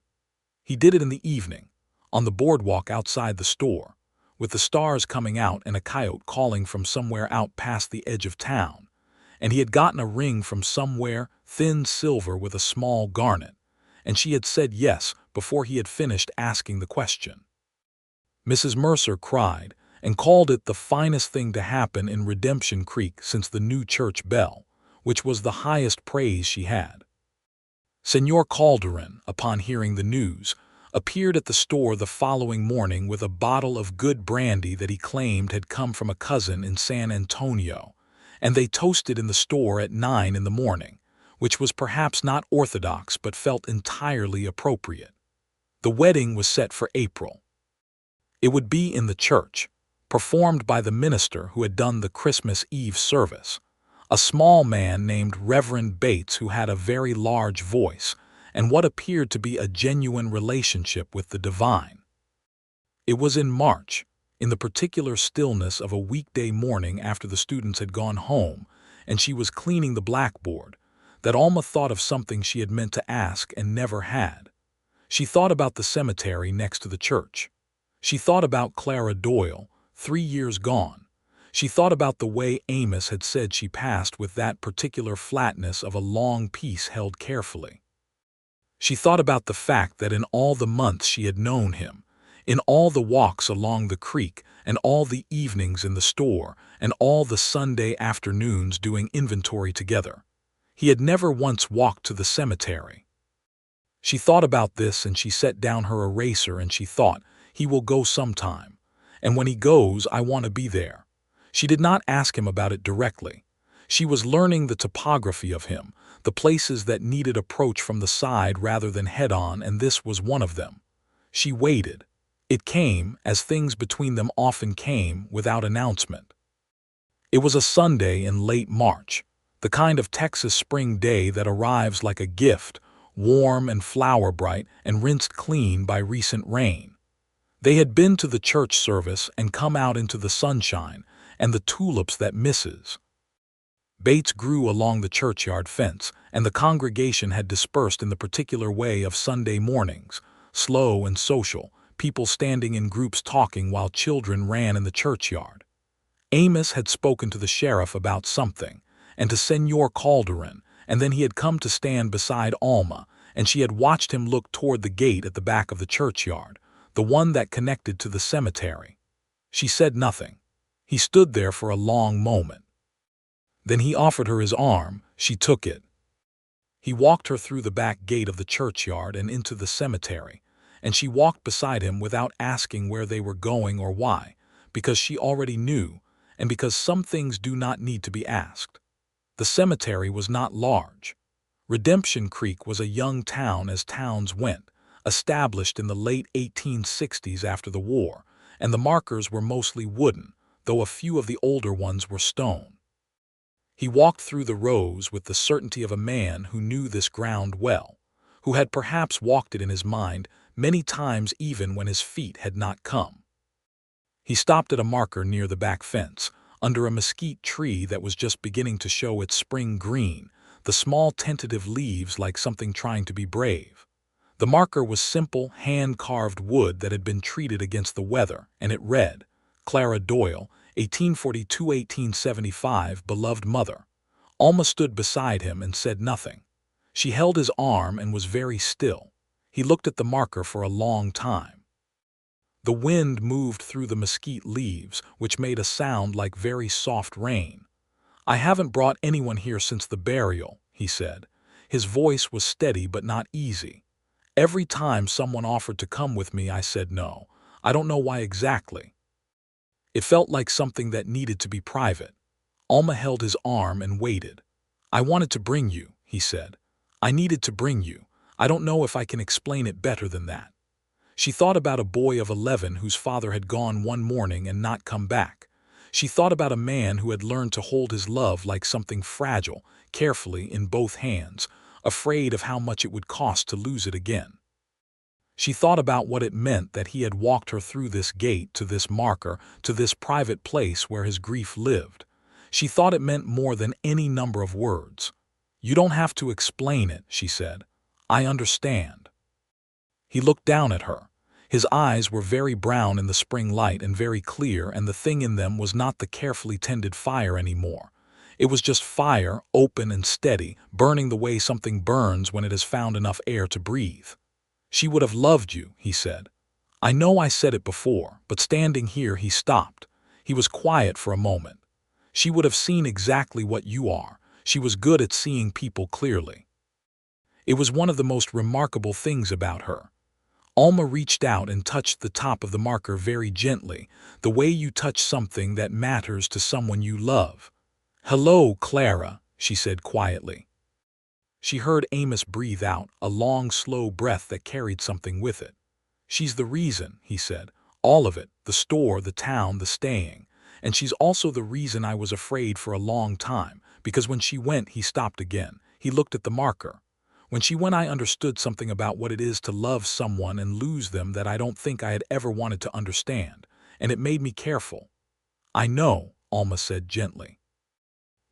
He did it in the evening, on the boardwalk outside the store, with the stars coming out and a coyote calling from somewhere out past the edge of town, and he had gotten a ring from somewhere, thin silver with a small garnet, and she had said yes before he had finished asking the question. Mrs. Mercer cried and called it the finest thing to happen in Redemption Creek since the new church bell, which was the highest praise she had. Senor Calderon, upon hearing the news, appeared at the store the following morning with a bottle of good brandy that he claimed had come from a cousin in San Antonio, and they toasted in the store at 9 in the morning, which was perhaps not orthodox but felt entirely appropriate. The wedding was set for April. It would be in the church, performed by the minister who had done the Christmas Eve service, a small man named Reverend Bates who had a very large voice and what appeared to be a genuine relationship with the divine. It was in March, in the particular stillness of a weekday morning after the students had gone home and she was cleaning the blackboard, that Alma thought of something she had meant to ask and never had. She thought about the cemetery next to the church. She thought about Clara Doyle, 3 years gone. She thought about the way Amos had said she passed with that particular flatness of a long piece held carefully. She thought about the fact that in all the months she had known him, in all the walks along the creek, and all the evenings in the store, and all the Sunday afternoons doing inventory together, he had never once walked to the cemetery. She thought about this and she set down her eraser and she thought, he will go sometime, and when he goes, I want to be there. She did not ask him about it directly. She was learning the topography of him, the places that needed approach from the side rather than head-on, and this was one of them. She waited. It came, as things between them often came, without announcement. It was a Sunday in late March, the kind of Texas spring day that arrives like a gift, warm and flower-bright and rinsed clean by recent rain. They had been to the church service and come out into the sunshine and the tulips that Mrs. Bates grew along the churchyard fence, and the congregation had dispersed in the particular way of Sunday mornings, slow and social, people standing in groups talking while children ran in the churchyard. Amos had spoken to the sheriff about something, and to Senor Calderon, and then he had come to stand beside Alma, and she had watched him look toward the gate at the back of the churchyard, the one that connected to the cemetery. She said nothing. He stood there for a long moment. Then he offered her his arm. She took it. He walked her through the back gate of the churchyard and into the cemetery, and she walked beside him without asking where they were going or why, because she already knew, and because some things do not need to be asked. The cemetery was not large. Redemption Creek was a young town as towns went, established in the late 1860s after the war, and the markers were mostly wooden, though a few of the older ones were stone. He walked through the rows with the certainty of a man who knew this ground well, who had perhaps walked it in his mind many times even when his feet had not come. He stopped at a marker near the back fence, under a mesquite tree that was just beginning to show its spring green, the small tentative leaves like something trying to be brave. The marker was simple, hand-carved wood that had been treated against the weather, and it read, Clara Doyle, 1842–1875, beloved mother. Alma stood beside him and said nothing. She held his arm and was very still. He looked at the marker for a long time. The wind moved through the mesquite leaves, which made a sound like very soft rain. I haven't brought anyone here since the burial, he said. His voice was steady but not easy. Every time someone offered to come with me, I said no. I don't know why exactly. It felt like something that needed to be private. Alma held his arm and waited. I wanted to bring you, he said. I needed to bring you. I don't know if I can explain it better than that. She thought about a boy of 11 whose father had gone one morning and not come back. She thought about a man who had learned to hold his love like something fragile, carefully in both hands, afraid of how much it would cost to lose it again. She thought about what it meant that he had walked her through this gate to this marker, to this private place where his grief lived. She thought it meant more than any number of words. You don't have to explain it, she said. I understand. He looked down at her. His eyes were very brown in the spring light and very clear, and the thing in them was not the carefully tended fire anymore. It was just fire, open and steady, burning the way something burns when it has found enough air to breathe. She would have loved you, he said. I know I said it before, but standing here he stopped. He was quiet for a moment. She would have seen exactly what you are. She was good at seeing people clearly. It was one of the most remarkable things about her. Alma reached out and touched the top of the marker very gently, the way you touch something that matters to someone you love. "Hello, Clara," she said quietly. She heard Amos breathe out, a long, slow breath that carried something with it. "She's the reason," he said. "All of it, the store, the town, the staying. And she's also the reason I was afraid for a long time, because when she went," he stopped again. He looked at the marker. "When she went, I understood something about what it is to love someone and lose them that I don't think I had ever wanted to understand, and it made me careful." "I know," Alma said gently.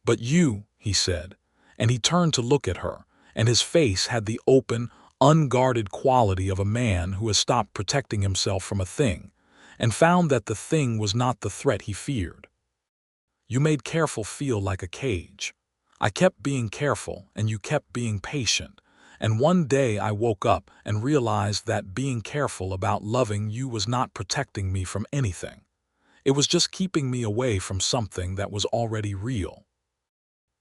"But you," he said, and he turned to look at her, and his face had the open, unguarded quality of a man who has stopped protecting himself from a thing, and found that the thing was not the threat he feared. "You made careful feel like a cage. I kept being careful, and you kept being patient, and one day I woke up and realized that being careful about loving you was not protecting me from anything. It was just keeping me away from something that was already real."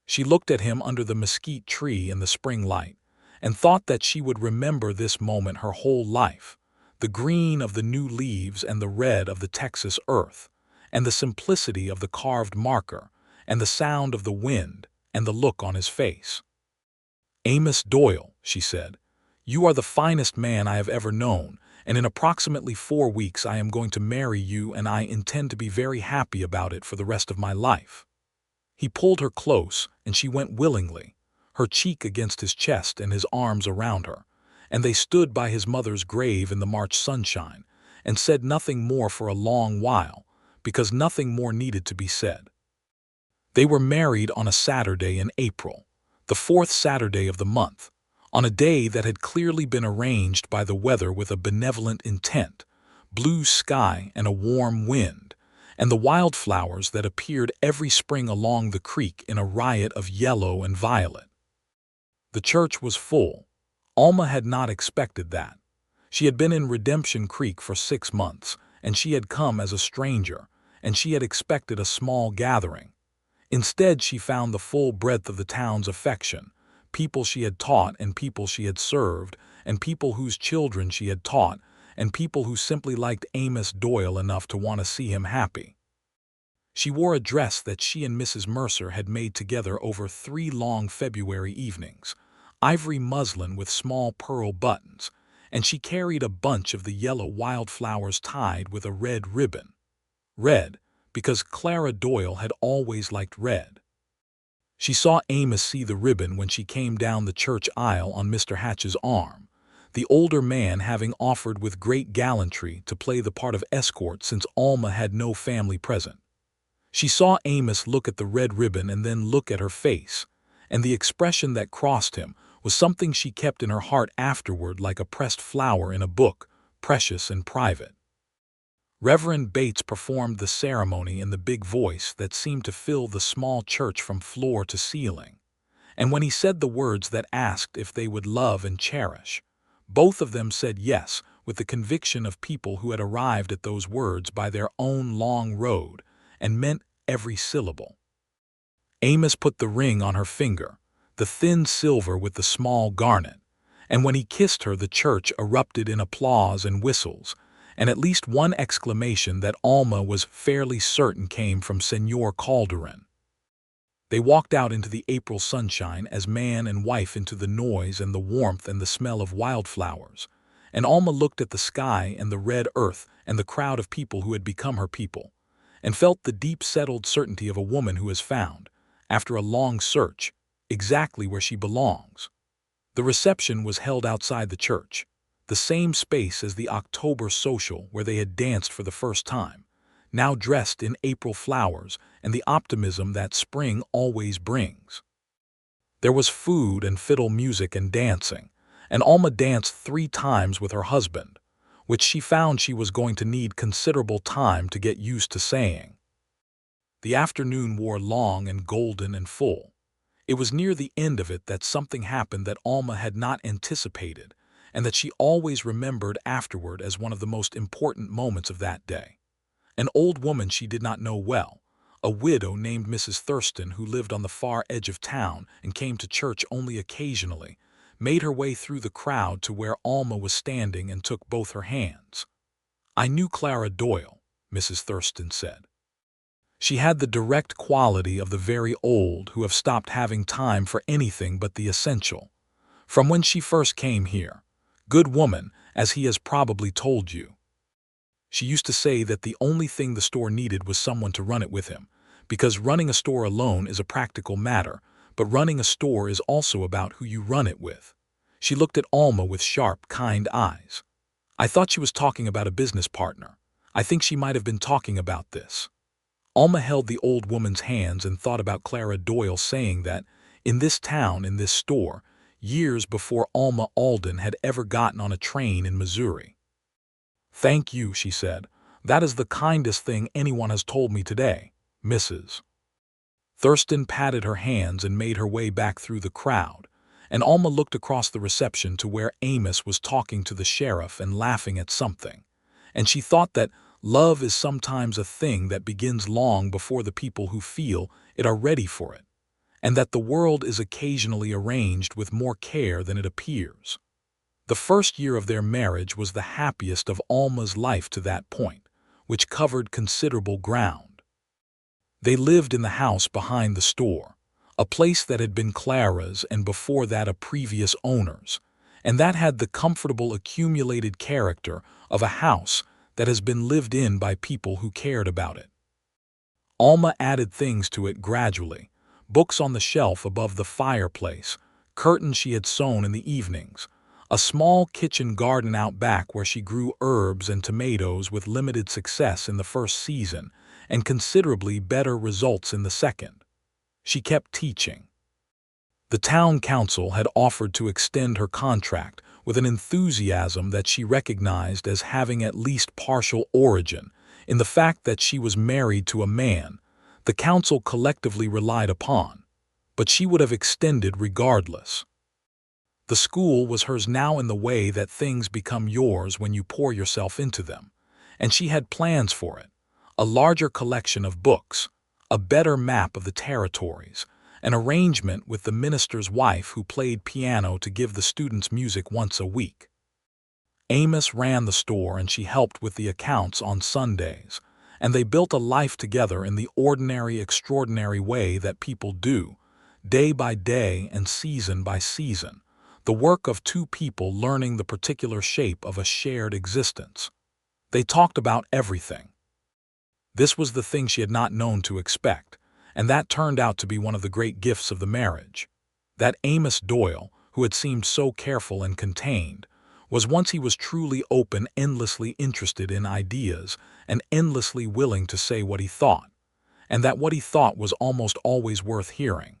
She looked at him under the mesquite tree in the spring light, and thought that she would remember this moment her whole life, the green of the new leaves and the red of the Texas earth, and the simplicity of the carved marker, and the sound of the wind, and the look on his face. "Amos Doyle," she said, "you are the finest man I have ever known, and in approximately 4 weeks I am going to marry you, and I intend to be very happy about it for the rest of my life." He pulled her close, and she went willingly, her cheek against his chest and his arms around her, and they stood by his mother's grave in the March sunshine, and said nothing more for a long while, because nothing more needed to be said. They were married on a Saturday in April, the 4th Saturday of the month, on a day that had clearly been arranged by the weather with a benevolent intent, blue sky and a warm wind, and the wildflowers that appeared every spring along the creek in a riot of yellow and violet. The church was full. Alma had not expected that. She had been in Redemption Creek for 6 months, and she had come as a stranger, and she had expected a small gathering. Instead, she found the full breadth of the town's affection, people she had taught and people she had served, and people whose children she had taught, and people who simply liked Amos Doyle enough to want to see him happy. She wore a dress that she and Mrs. Mercer had made together over 3 long February evenings, ivory muslin with small pearl buttons, and she carried a bunch of the yellow wildflowers tied with a red ribbon. Red, because Clara Doyle had always liked red. She saw Amos see the ribbon when she came down the church aisle on Mr. Hatch's arm, the older man having offered with great gallantry to play the part of escort since Alma had no family present. She saw Amos look at the red ribbon and then look at her face, and the expression that crossed him was something she kept in her heart afterward like a pressed flower in a book, precious and private. Reverend Bates performed the ceremony in the big voice that seemed to fill the small church from floor to ceiling, and when he said the words that asked if they would love and cherish, both of them said yes with the conviction of people who had arrived at those words by their own long road and meant every syllable. Amos put the ring on her finger, the thin silver with the small garnet, and when he kissed her the church erupted in applause and whistles, and at least one exclamation that Alma was fairly certain came from Señor Calderon. They walked out into the April sunshine as man and wife into the noise and the warmth and the smell of wildflowers, and Alma looked at the sky and the red earth and the crowd of people who had become her people, and felt the deep settled certainty of a woman who has found, after a long search, exactly where she belongs. The reception was held outside the church, the same space as the October social where they had danced for the first time, now dressed in April flowers and the optimism that spring always brings. There was food and fiddle music and dancing, and Alma danced 3 times with her husband, which she found she was going to need considerable time to get used to saying. The afternoon wore long and golden and full. It was near the end of it that something happened that Alma had not anticipated, and that she always remembered afterward as one of the most important moments of that day. An old woman she did not know well, a widow named Mrs. Thurston who lived on the far edge of town and came to church only occasionally, made her way through the crowd to where Alma was standing and took both her hands. "I knew Clara Doyle," Mrs. Thurston said. She had the direct quality of the very old who have stopped having time for anything but the essential. From when she first came here, good woman, as he has probably told you. She used to say that the only thing the store needed was someone to run it with him, because running a store alone is a practical matter, but running a store is also about who you run it with. She looked at Alma with sharp, kind eyes. I thought she was talking about a business partner. I think she might have been talking about this. Alma held the old woman's hands and thought about Clara Doyle saying that, in this town, in this store, years before Alma Alden had ever gotten on a train in Missouri. "Thank you," she said. "That is the kindest thing anyone has told me today, Mrs." Thurston patted her hands and made her way back through the crowd, and Alma looked across the reception to where Amos was talking to the sheriff and laughing at something, and she thought that love is sometimes a thing that begins long before the people who feel it are ready for it, and that the world is occasionally arranged with more care than it appears. The first year of their marriage was the happiest of Alma's life to that point, which covered considerable ground. They lived in the house behind the store, a place that had been Clara's and before that a previous owner's, and that had the comfortable accumulated character of a house that has been lived in by people who cared about it. Alma added things to it gradually, books on the shelf above the fireplace, curtains she had sewn in the evenings, a small kitchen garden out back where she grew herbs and tomatoes with limited success in the first season and considerably better results in the second. She kept teaching. The town council had offered to extend her contract with an enthusiasm that she recognized as having at least partial origin in the fact that she was married to a man the council collectively relied upon, but she would have extended regardless. The school was hers now in the way that things become yours when you pour yourself into them, and she had plans for it, a larger collection of books, a better map of the territories, an arrangement with the minister's wife who played piano to give the students music once a week. Amos ran the store and she helped with the accounts on Sundays, and they built a life together in the ordinary, extraordinary way that people do, day by day and season by season, the work of two people learning the particular shape of a shared existence. They talked about everything. This was the thing she had not known to expect, and that turned out to be one of the great gifts of the marriage. That Amos Doyle, who had seemed so careful and contained, was once he was truly open, endlessly interested in ideas, and endlessly willing to say what he thought, and that what he thought was almost always worth hearing.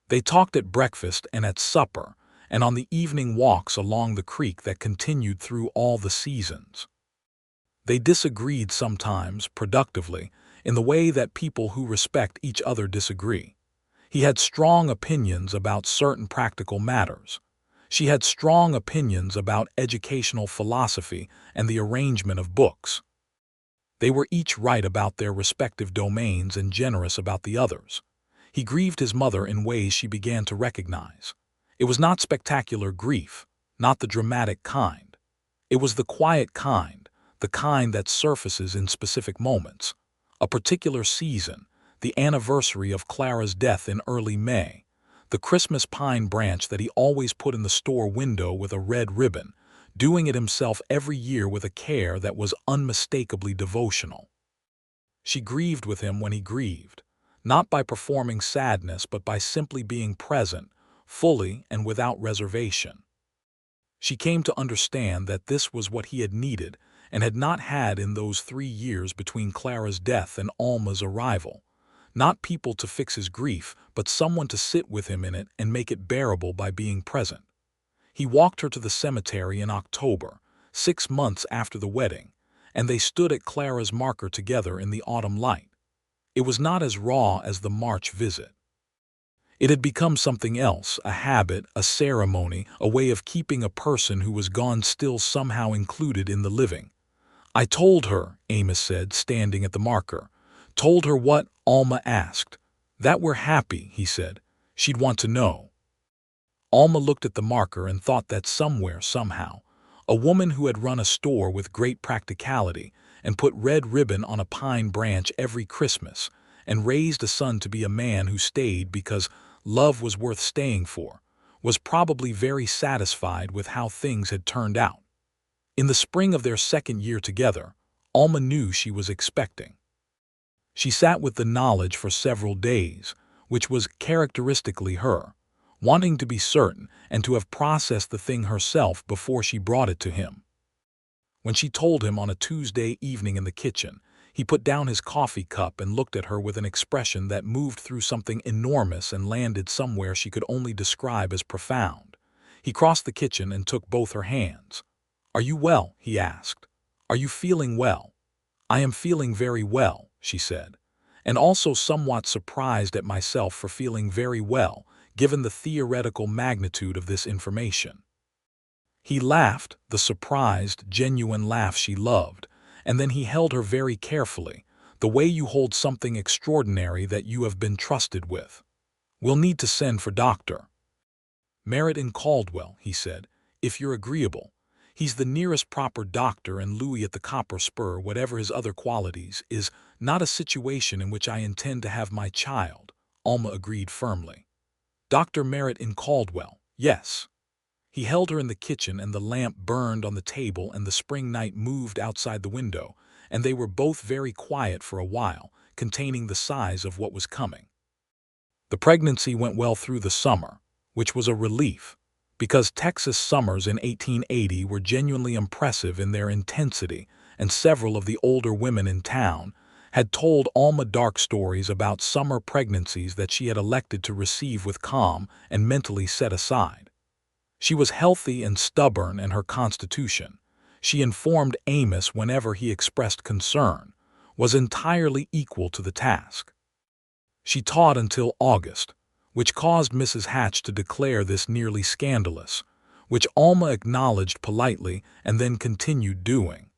They talked at breakfast and at supper, and on the evening walks along the creek that continued through all the seasons. They disagreed sometimes, productively, in the way that people who respect each other disagree. He had strong opinions about certain practical matters. She had strong opinions about educational philosophy and the arrangement of books. They were each right about their respective domains and generous about the others. He grieved his mother in ways she began to recognize. It was not spectacular grief, not the dramatic kind. It was the quiet kind, the kind that surfaces in specific moments. A particular season, the anniversary of Clara's death in early May, the Christmas pine branch that he always put in the store window with a red ribbon, doing it himself every year with a care that was unmistakably devotional. She grieved with him when he grieved, not by performing sadness but by simply being present, fully and without reservation. She came to understand that this was what he had needed and had not had in those 3 years between Clara's death and Alma's arrival. Not people to fix his grief, but someone to sit with him in it and make it bearable by being present. He walked her to the cemetery in October, 6 months after the wedding, and they stood at Clara's marker together in the autumn light. It was not as raw as the March visit. It had become something else, a habit, a ceremony, a way of keeping a person who was gone still somehow included in the living. "I told her," Amos said, standing at the marker. "Told her what?" Alma asked. "That we're happy," he said. "She'd want to know." Alma looked at the marker and thought that somewhere, somehow, a woman who had run a store with great practicality and put red ribbon on a pine branch every Christmas and raised a son to be a man who stayed because love was worth staying for, was probably very satisfied with how things had turned out. In the spring of their second year together, Alma knew she was expecting. She sat with the knowledge for several days, which was characteristically her, wanting to be certain and to have processed the thing herself before she brought it to him. When she told him on a Tuesday evening in the kitchen, he put down his coffee cup and looked at her with an expression that moved through something enormous and landed somewhere she could only describe as profound. He crossed the kitchen and took both her hands. "Are you well?" he asked. "Are you feeling well?" "I am feeling very well," she said, and also somewhat surprised at myself for feeling very well, given the theoretical magnitude of this information. He laughed, the surprised, genuine laugh she loved, and then he held her very carefully, the way you hold something extraordinary that you have been trusted with. "We'll need to send for Dr. Merritt in Caldwell," he said, "if you're agreeable. He's the nearest proper doctor, and Louis at the Copper Spur, whatever his other qualities, is not a situation in which I intend to have my child," Alma agreed firmly. "Dr. Merritt in Caldwell, yes." He held her in the kitchen, and the lamp burned on the table, and the spring night moved outside the window, and they were both very quiet for a while, containing the sighs of what was coming. The pregnancy went well through the summer, which was a relief, because Texas summers in 1880 were genuinely impressive in their intensity, and several of the older women in town had told Alma dark stories about summer pregnancies that she had elected to receive with calm and mentally set aside. She was healthy and stubborn in her constitution. She informed Amos whenever he expressed concern, was entirely equal to the task. She taught until August, which caused Mrs. Hatch to declare this nearly scandalous, which Alma acknowledged politely and then continued doing.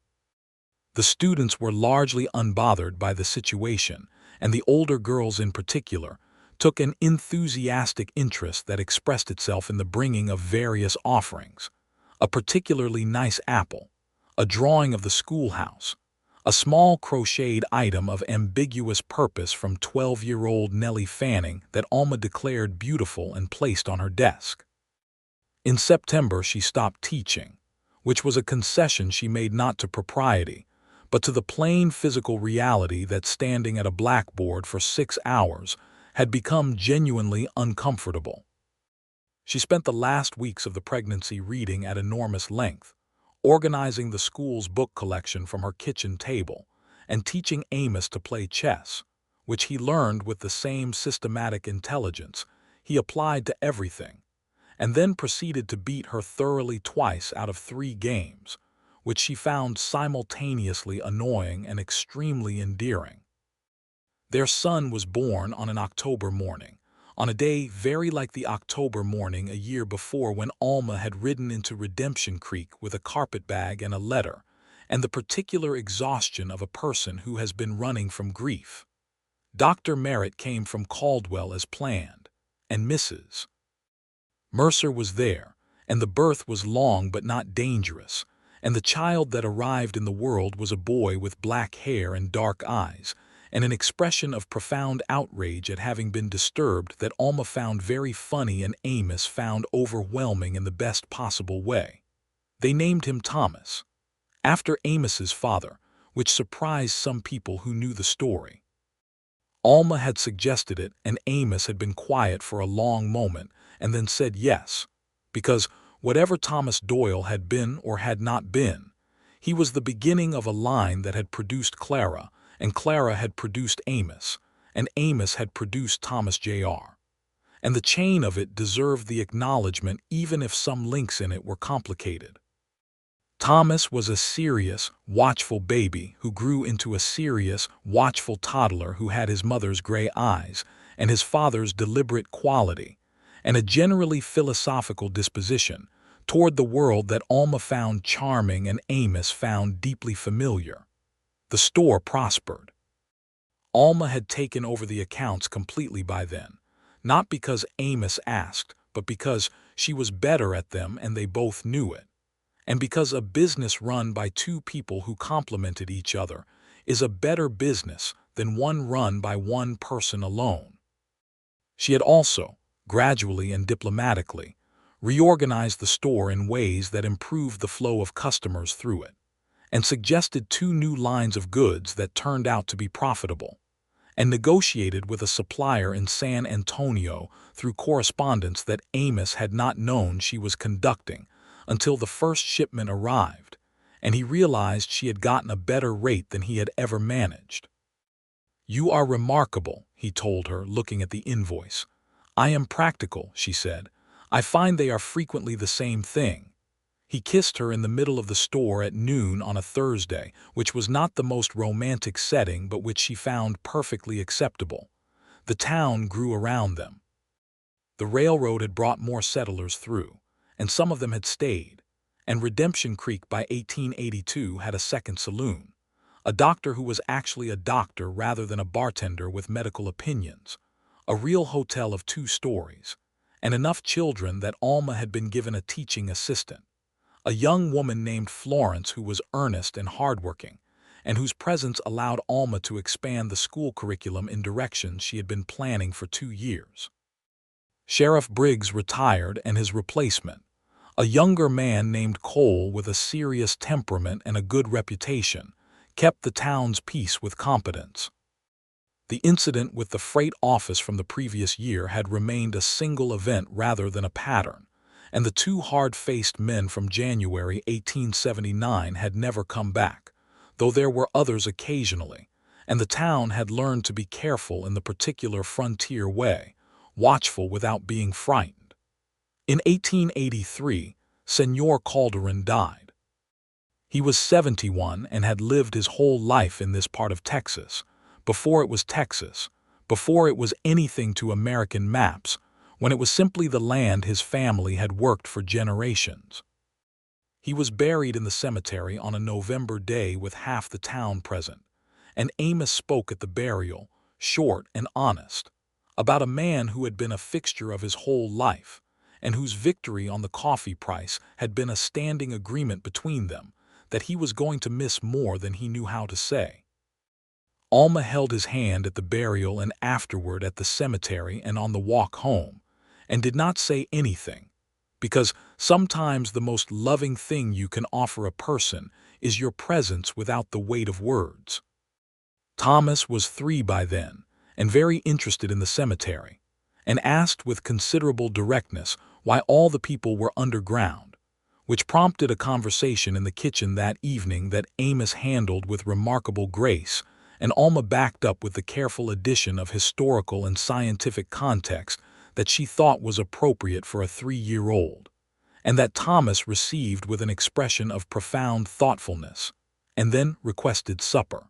The students were largely unbothered by the situation, and the older girls in particular took an enthusiastic interest that expressed itself in the bringing of various offerings: a particularly nice apple, a drawing of the schoolhouse, a small crocheted item of ambiguous purpose from 12-year-old Nellie Fanning that Alma declared beautiful and placed on her desk. In September she stopped teaching, which was a concession she made not to propriety, but to the plain physical reality that standing at a blackboard for 6 hours had become genuinely uncomfortable. She spent the last weeks of the pregnancy reading at enormous length, organizing the school's book collection from her kitchen table, and teaching Amos to play chess, which he learned with the same systematic intelligence he applied to everything, and then proceeded to beat her thoroughly twice out of 3 games, which she found simultaneously annoying and extremely endearing. Their son was born on an October morning, on a day very like the October morning a year before when Alma had ridden into Redemption Creek with a carpetbag and a letter, and the particular exhaustion of a person who has been running from grief. Dr. Merritt came from Caldwell as planned, and Mrs. Mercer was there, and the birth was long but not dangerous, and the child that arrived in the world was a boy with black hair and dark eyes, and an expression of profound outrage at having been disturbed that Alma found very funny and Amos found overwhelming in the best possible way. They named him Thomas, after Amos's father, which surprised some people who knew the story. Alma had suggested it, and Amos had been quiet for a long moment and then said yes, because whatever Thomas Doyle had been or had not been, he was the beginning of a line that had produced Clara, and Clara had produced Amos, and Amos had produced Thomas Jr. And the chain of it deserved the acknowledgement even if some links in it were complicated. Thomas was a serious, watchful baby who grew into a serious, watchful toddler who had his mother's gray eyes and his father's deliberate quality, and a generally philosophical disposition toward the world that Alma found charming and Amos found deeply familiar. The store prospered. Alma had taken over the accounts completely by then, not because Amos asked, but because she was better at them and they both knew it, and because a business run by 2 people who complemented each other is a better business than one run by one person alone. She had also, gradually and diplomatically, reorganized the store in ways that improved the flow of customers through it, and suggested 2 new lines of goods that turned out to be profitable, and negotiated with a supplier in San Antonio through correspondence that Amos had not known she was conducting until the first shipment arrived, and he realized she had gotten a better rate than he had ever managed. "You are remarkable," he told her, looking at the invoice. "I am practical," she said. "I find they are frequently the same thing." He kissed her in the middle of the store at noon on a Thursday, which was not the most romantic setting but which she found perfectly acceptable. The town grew around them. The railroad had brought more settlers through, and some of them had stayed, and Redemption Creek by 1882 had a second saloon, a doctor who was actually a doctor rather than a bartender with medical opinions, a real hotel of 2 stories, and enough children that Alma had been given a teaching assistant, a young woman named Florence who was earnest and hardworking, and whose presence allowed Alma to expand the school curriculum in directions she had been planning for 2 years. Sheriff Briggs retired, and his replacement, a younger man named Cole with a serious temperament and a good reputation, kept the town's peace with competence. The incident with the freight office from the previous year had remained a single event rather than a pattern, and the 2 hard-faced men from January 1879 had never come back, though there were others occasionally, and the town had learned to be careful in the particular frontier way, watchful without being frightened. In 1883, Senor Calderon died. He was 71 and had lived his whole life in this part of Texas, before it was Texas, before it was anything to American maps, when it was simply the land his family had worked for generations. He was buried in the cemetery on a November day with half the town present, and Amos spoke at the burial, short and honest, about a man who had been a fixture of his whole life, and whose victory on the coffee price had been a standing agreement between them that he was going to miss more than he knew how to say. Alma held his hand at the burial and afterward at the cemetery and on the walk home, and did not say anything, because sometimes the most loving thing you can offer a person is your presence without the weight of words. Thomas was 3 by then, and very interested in the cemetery, and asked with considerable directness why all the people were underground, which prompted a conversation in the kitchen that evening that Amos handled with remarkable grace, and Alma backed up with the careful addition of historical and scientific context that she thought was appropriate for a 3-year-old, and that Thomas received with an expression of profound thoughtfulness, and then requested supper.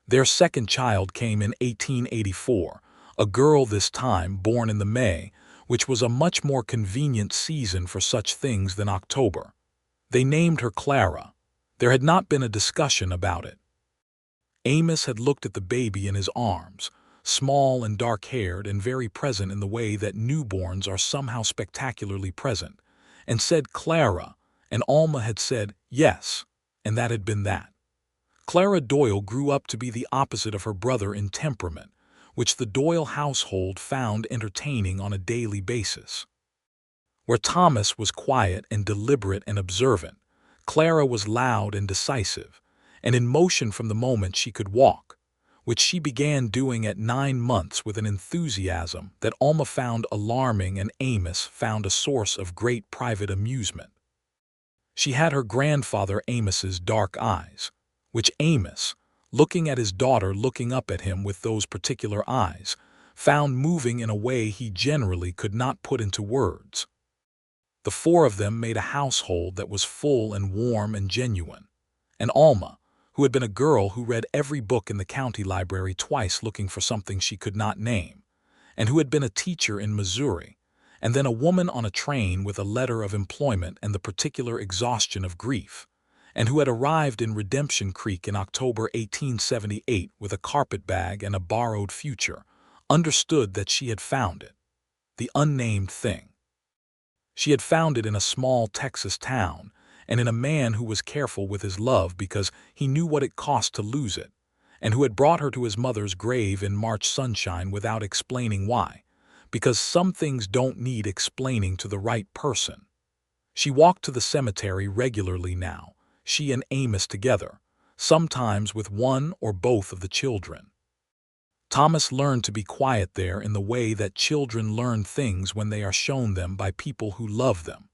Their second child came in 1884, a girl this time born in the May, which was a much more convenient season for such things than October. They named her Clara. There had not been a discussion about it. Amos had looked at the baby in his arms, small and dark-haired and very present in the way that newborns are somehow spectacularly present, and said Clara, and Alma had said yes, and that had been that. Clara Doyle grew up to be the opposite of her brother in temperament, which the Doyle household found entertaining on a daily basis. Where Thomas was quiet and deliberate and observant, Clara was loud and decisive, and in motion from the moment she could walk, which she began doing at 9 months with an enthusiasm that Alma found alarming and Amos found a source of great private amusement. She had her grandfather Amos's dark eyes, which Amos, looking at his daughter looking up at him with those particular eyes, found moving in a way he generally could not put into words. The 4 of them made a household that was full and warm and genuine, and Alma, who had been a girl who read every book in the county library twice looking for something she could not name, and who had been a teacher in Missouri, and then a woman on a train with a letter of employment and the particular exhaustion of grief, and who had arrived in Redemption Creek in October 1878 with a carpetbag and a borrowed future, understood that she had found it, the unnamed thing. She had found it in a small Texas town, and in a man who was careful with his love because he knew what it cost to lose it, and who had brought her to his mother's grave in March sunshine without explaining why, because some things don't need explaining to the right person. She walked to the cemetery regularly now, she and Amos together, sometimes with one or both of the children. Thomas learned to be quiet there in the way that children learn things when they are shown them by people who love them,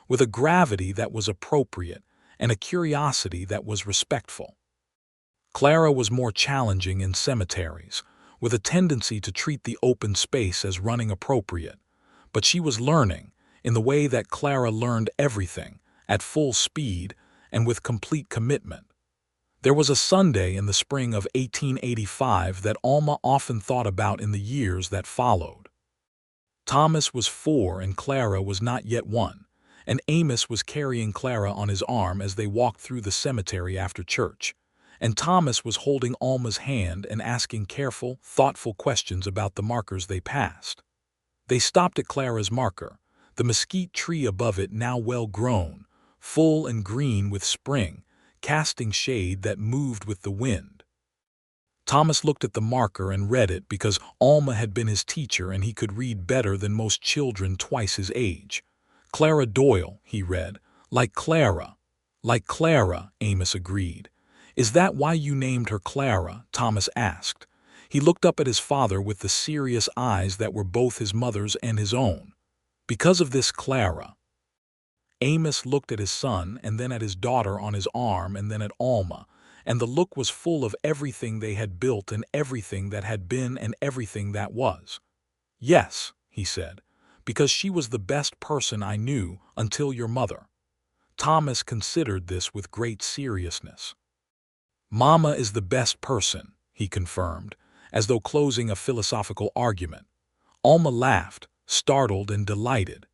with a gravity that was appropriate and a curiosity that was respectful. Clara was more challenging in cemeteries, with a tendency to treat the open space as running appropriate, but she was learning, in the way that Clara learned everything, at full speed and with complete commitment. There was a Sunday in the spring of 1885 that Alma often thought about in the years that followed. Thomas was 4 and Clara was not yet 1, and Amos was carrying Clara on his arm as they walked through the cemetery after church, and Thomas was holding Alma's hand and asking careful, thoughtful questions about the markers they passed. They stopped at Clara's marker, the mesquite tree above it now well grown, full and green with spring, casting shade that moved with the wind. Thomas looked at the marker and read it because Alma had been his teacher and he could read better than most children twice his age. Clara Doyle, he read. Like Clara. Like Clara, Amos agreed. Is that why you named her Clara? Thomas asked. He looked up at his father with the serious eyes that were both his mother's and his own. Because of this, Clara. Amos looked at his son and then at his daughter on his arm and then at Alma, and the look was full of everything they had built and everything that had been and everything that was. Yes, he said, because she was the best person I knew until your mother. Thomas considered this with great seriousness. Mama is the best person, he confirmed, as though closing a philosophical argument. Alma laughed, startled and delighted.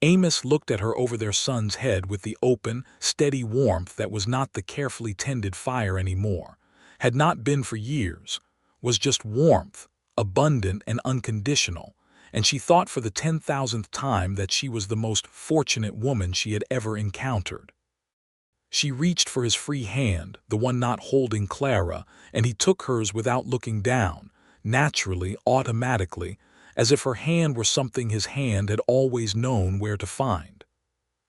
Amos looked at her over their son's head with the open, steady warmth that was not the carefully tended fire anymore, had not been for years, was just warmth, abundant and unconditional, and she thought for the 10,000th time that she was the most fortunate woman she had ever encountered. She reached for his free hand, the one not holding Clara, and he took hers without looking down, naturally, automatically, as if her hand were something his hand had always known where to find.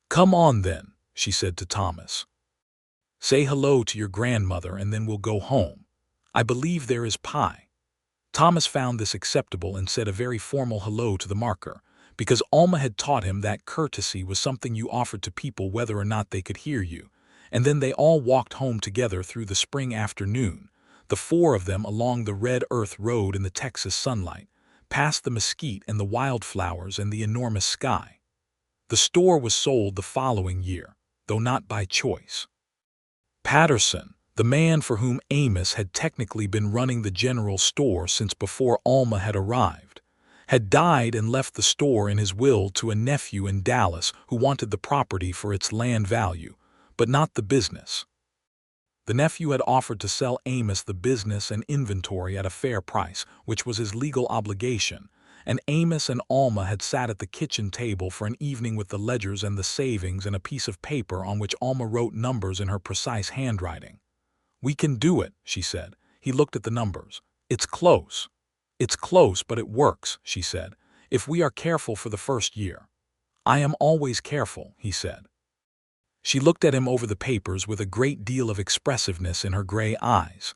Come on then, she said to Thomas. Say hello to your grandmother and then we'll go home. I believe there is pie. Thomas found this acceptable and said a very formal hello to the marker, because Alma had taught him that courtesy was something you offered to people whether or not they could hear you, and then they all walked home together through the spring afternoon, the 4 of them along the red earth road in the Texas sunlight, past the mesquite and the wildflowers and the enormous sky. The store was sold the following year, though not by choice. Patterson, the man for whom Amos had technically been running the general store since before Alma had arrived, had died and left the store in his will to a nephew in Dallas who wanted the property for its land value, but not the business. The nephew had offered to sell Amos the business and inventory at a fair price, which was his legal obligation, and Amos and Alma had sat at the kitchen table for an evening with the ledgers and the savings and a piece of paper on which Alma wrote numbers in her precise handwriting. We can do it, she said. He looked at the numbers. It's close. It's close, but it works, she said, if we are careful for the first year. I am always careful, he said. She looked at him over the papers with a great deal of expressiveness in her gray eyes.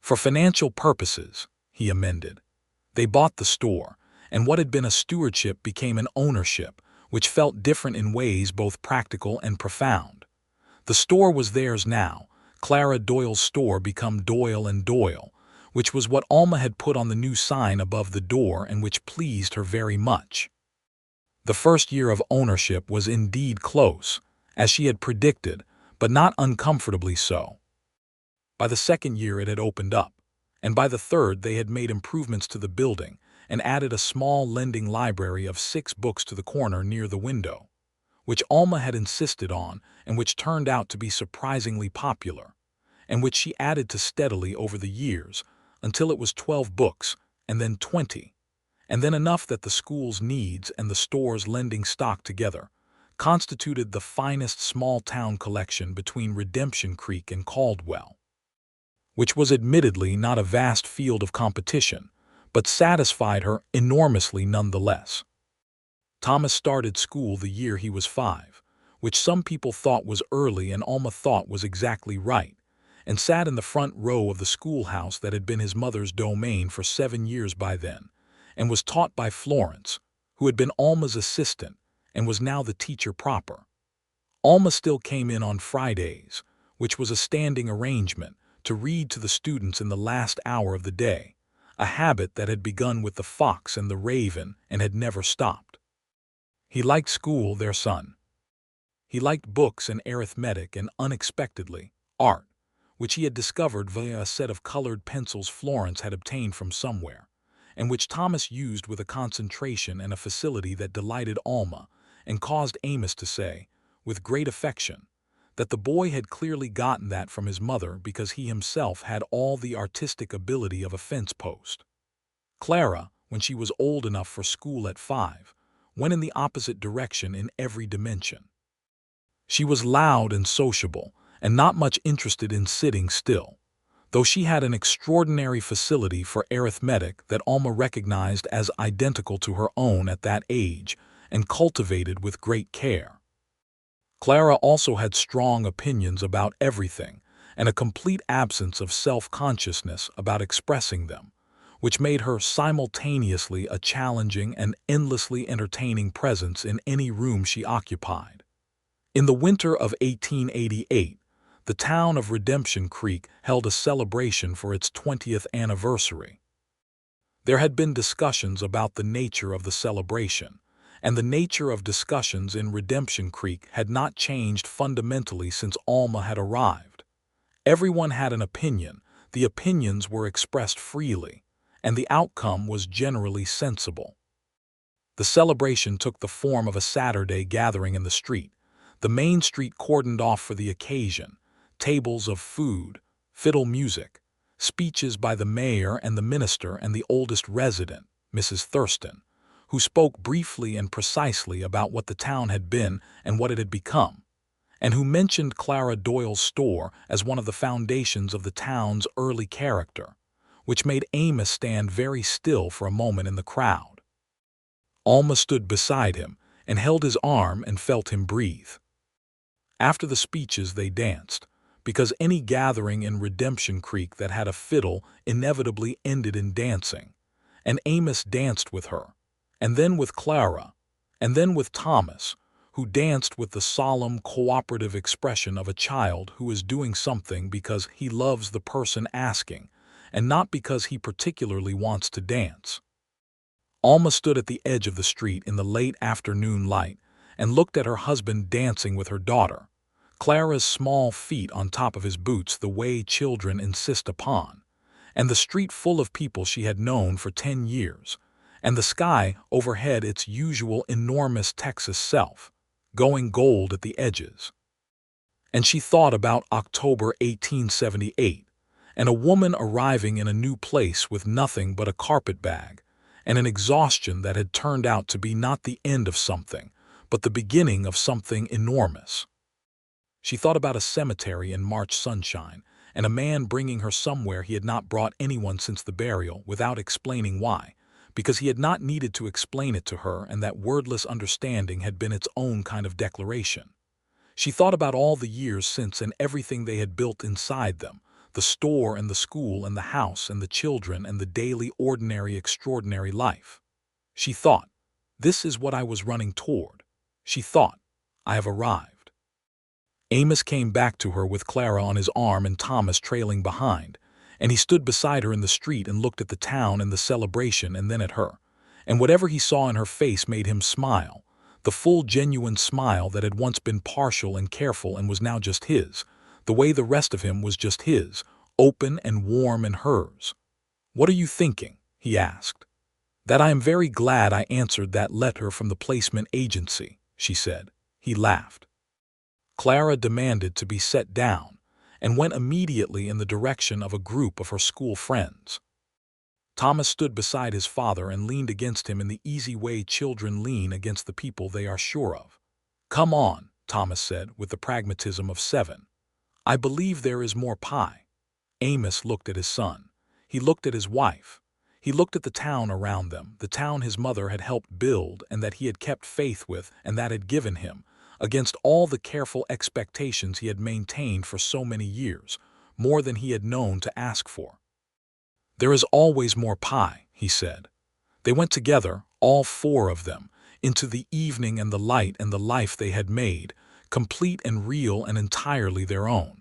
For financial purposes, he amended. They bought the store, and what had been a stewardship became an ownership, which felt different in ways both practical and profound. The store was theirs now, Clara Doyle's store become Doyle & Doyle, which was what Alma had put on the new sign above the door and which pleased her very much. The first year of ownership was indeed close, as she had predicted, but not uncomfortably so. By the second year it had opened up, and by the third they had made improvements to the building and added a small lending library of 6 books to the corner near the window, which Alma had insisted on and which turned out to be surprisingly popular, and which she added to steadily over the years until it was 12 books, and then 20, and then enough that the school's needs and the store's lending stock together constituted the finest small-town collection between Redemption Creek and Caldwell. which was admittedly not a vast field of competition, but satisfied her enormously nonetheless. Thomas started school the year he was 5, which some people thought was early and Alma thought was exactly right, and sat in the front row of the schoolhouse that had been his mother's domain for 7 years by then, and was taught by Florence, who had been Alma's assistant and was now the teacher proper. Alma still came in on Fridays, which was a standing arrangement, to read to the students in the last hour of the day, a habit that had begun with the fox and the raven and had never stopped. He liked school, their son. He liked books and arithmetic and, unexpectedly, art, which he had discovered via a set of colored pencils Florence had obtained from somewhere, and which Thomas used with a concentration and a facility that delighted Alma and caused Amos to say, with great affection, that the boy had clearly gotten that from his mother because he himself had all the artistic ability of a fence post. Clara, when she was old enough for school at 5, went in the opposite direction in every dimension. She was loud and sociable, and not much interested in sitting still, though she had an extraordinary facility for arithmetic that Alma recognized as identical to her own at that age and cultivated with great care. Clara also had strong opinions about everything and a complete absence of self-consciousness about expressing them, which made her simultaneously a challenging and endlessly entertaining presence in any room she occupied. In the winter of 1888, the town of Redemption Creek held a celebration for its 20th anniversary. There had been discussions about the nature of the celebration, and the nature of discussions in Redemption Creek had not changed fundamentally since Alma had arrived. Everyone had an opinion, the opinions were expressed freely, and the outcome was generally sensible. The celebration took the form of a Saturday gathering in the street, the main street cordoned off for the occasion, tables of food, fiddle music, speeches by the mayor and the minister and the oldest resident, Mrs. Thurston, who spoke briefly and precisely about what the town had been and what it had become, and who mentioned Clara Doyle's store as one of the foundations of the town's early character, which made Amos stand very still for a moment in the crowd. Alma stood beside him and held his arm and felt him breathe. After the speeches they danced, because any gathering in Redemption Creek that had a fiddle inevitably ended in dancing, and Amos danced with her, and then with Clara, and then with Thomas, who danced with the solemn, cooperative expression of a child who is doing something because he loves the person asking, and not because he particularly wants to dance. Alma stood at the edge of the street in the late afternoon light and looked at her husband dancing with her daughter, Clara's small feet on top of his boots the way children insist upon, and the street full of people she had known for 10 years, and the sky overhead its usual enormous Texas self, going gold at the edges. And she thought about October 1878, and a woman arriving in a new place with nothing but a carpetbag, and an exhaustion that had turned out to be not the end of something, but the beginning of something enormous. She thought about a cemetery in March sunshine, and a man bringing her somewhere he had not brought anyone since the burial without explaining why, because he had not needed to explain it to her, and that wordless understanding had been its own kind of declaration. She thought about all the years since and everything they had built inside them, the store and the school and the house and the children and the daily ordinary extraordinary life. She thought, this is what I was running toward. She thought, I have arrived. Amos came back to her with Clara on his arm and Thomas trailing behind, and he stood beside her in the street and looked at the town and the celebration and then at her, and whatever he saw in her face made him smile, the full genuine smile that had once been partial and careful and was now just his, the way the rest of him was just his, open and warm and hers. "What are you thinking?" he asked. "That I am very glad I answered that letter from the placement agency," she said. He laughed. Clara demanded to be set down and went immediately in the direction of a group of her school friends. Thomas stood beside his father and leaned against him in the easy way children lean against the people they are sure of. "Come on," Thomas said with the pragmatism of 7. "I believe there is more pie." Amos looked at his son. He looked at his wife. He looked at the town around them, the town his mother had helped build and that he had kept faith with and that had given him, against all the careful expectations he had maintained for so many years, more than he had known to ask for. "There is always more pie," he said. They went together, all four of them, into the evening and the light and the life they had made, complete and real and entirely their own.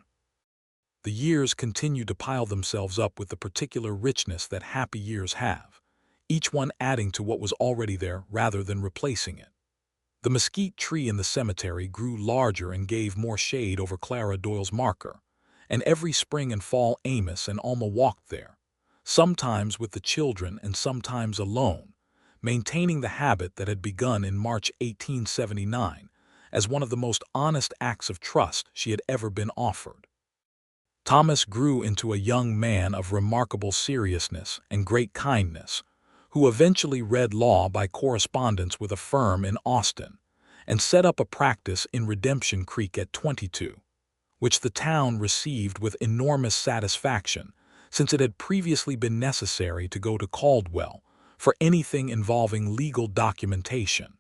The years continued to pile themselves up with the particular richness that happy years have, each one adding to what was already there rather than replacing it. The mesquite tree in the cemetery grew larger and gave more shade over Clara Doyle's marker, and every spring and fall Amos and Alma walked there, sometimes with the children and sometimes alone, maintaining the habit that had begun in March 1879 as one of the most honest acts of trust she had ever been offered. Thomas grew into a young man of remarkable seriousness and great kindness, who eventually read law by correspondence with a firm in Austin and set up a practice in Redemption Creek at 22, which the town received with enormous satisfaction since it had previously been necessary to go to Caldwell for anything involving legal documentation.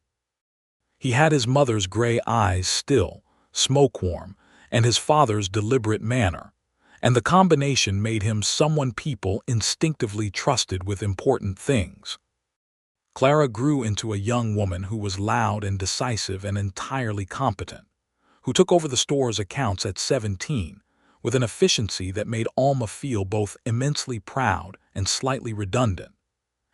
He had his mother's gray eyes still, smoke-warm, and his father's deliberate manner, and the combination made him someone people instinctively trusted with important things. Clara grew into a young woman who was loud and decisive and entirely competent, who took over the store's accounts at 17 with an efficiency that made Alma feel both immensely proud and slightly redundant,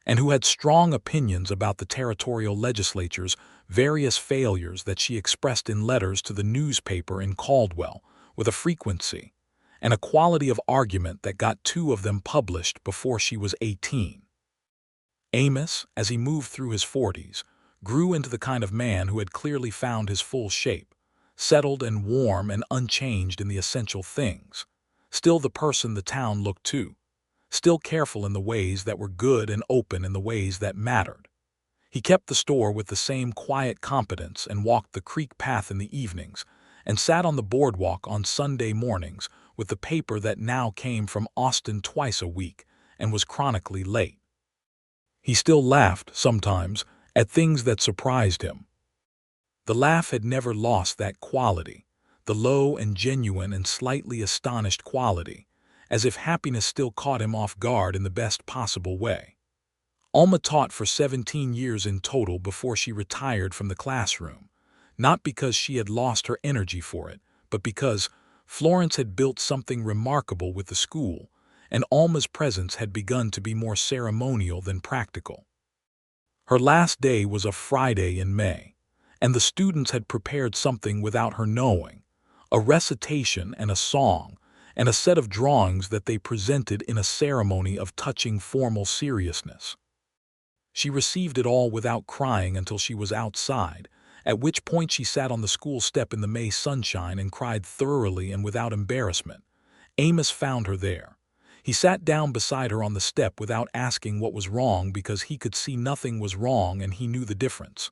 and who had strong opinions about the territorial legislature's various failures that she expressed in letters to the newspaper in Caldwell with a frequency and a quality of argument that got 2 of them published before she was 18. Amos, as he moved through his 40s, grew into the kind of man who had clearly found his full shape, settled and warm and unchanged in the essential things, still the person the town looked to, still careful in the ways that were good and open in the ways that mattered. He kept the store with the same quiet competence and walked the creek path in the evenings and sat on the boardwalk on Sunday mornings with the paper that now came from Austin twice a week and was chronically late. He still laughed, sometimes, at things that surprised him. The laugh had never lost that quality, the low and genuine and slightly astonished quality, as if happiness still caught him off guard in the best possible way. Alma taught for 17 years in total before she retired from the classroom, not because she had lost her energy for it, but because Florence had built something remarkable with the school, and Alma's presence had begun to be more ceremonial than practical. Her last day was a Friday in May, and the students had prepared something without her knowing, a recitation and a song, and a set of drawings that they presented in a ceremony of touching formal seriousness. She received it all without crying until she was outside, at which point she sat on the school step in the May sunshine and cried thoroughly and without embarrassment. Amos found her there. He sat down beside her on the step without asking what was wrong because he could see nothing was wrong and he knew the difference.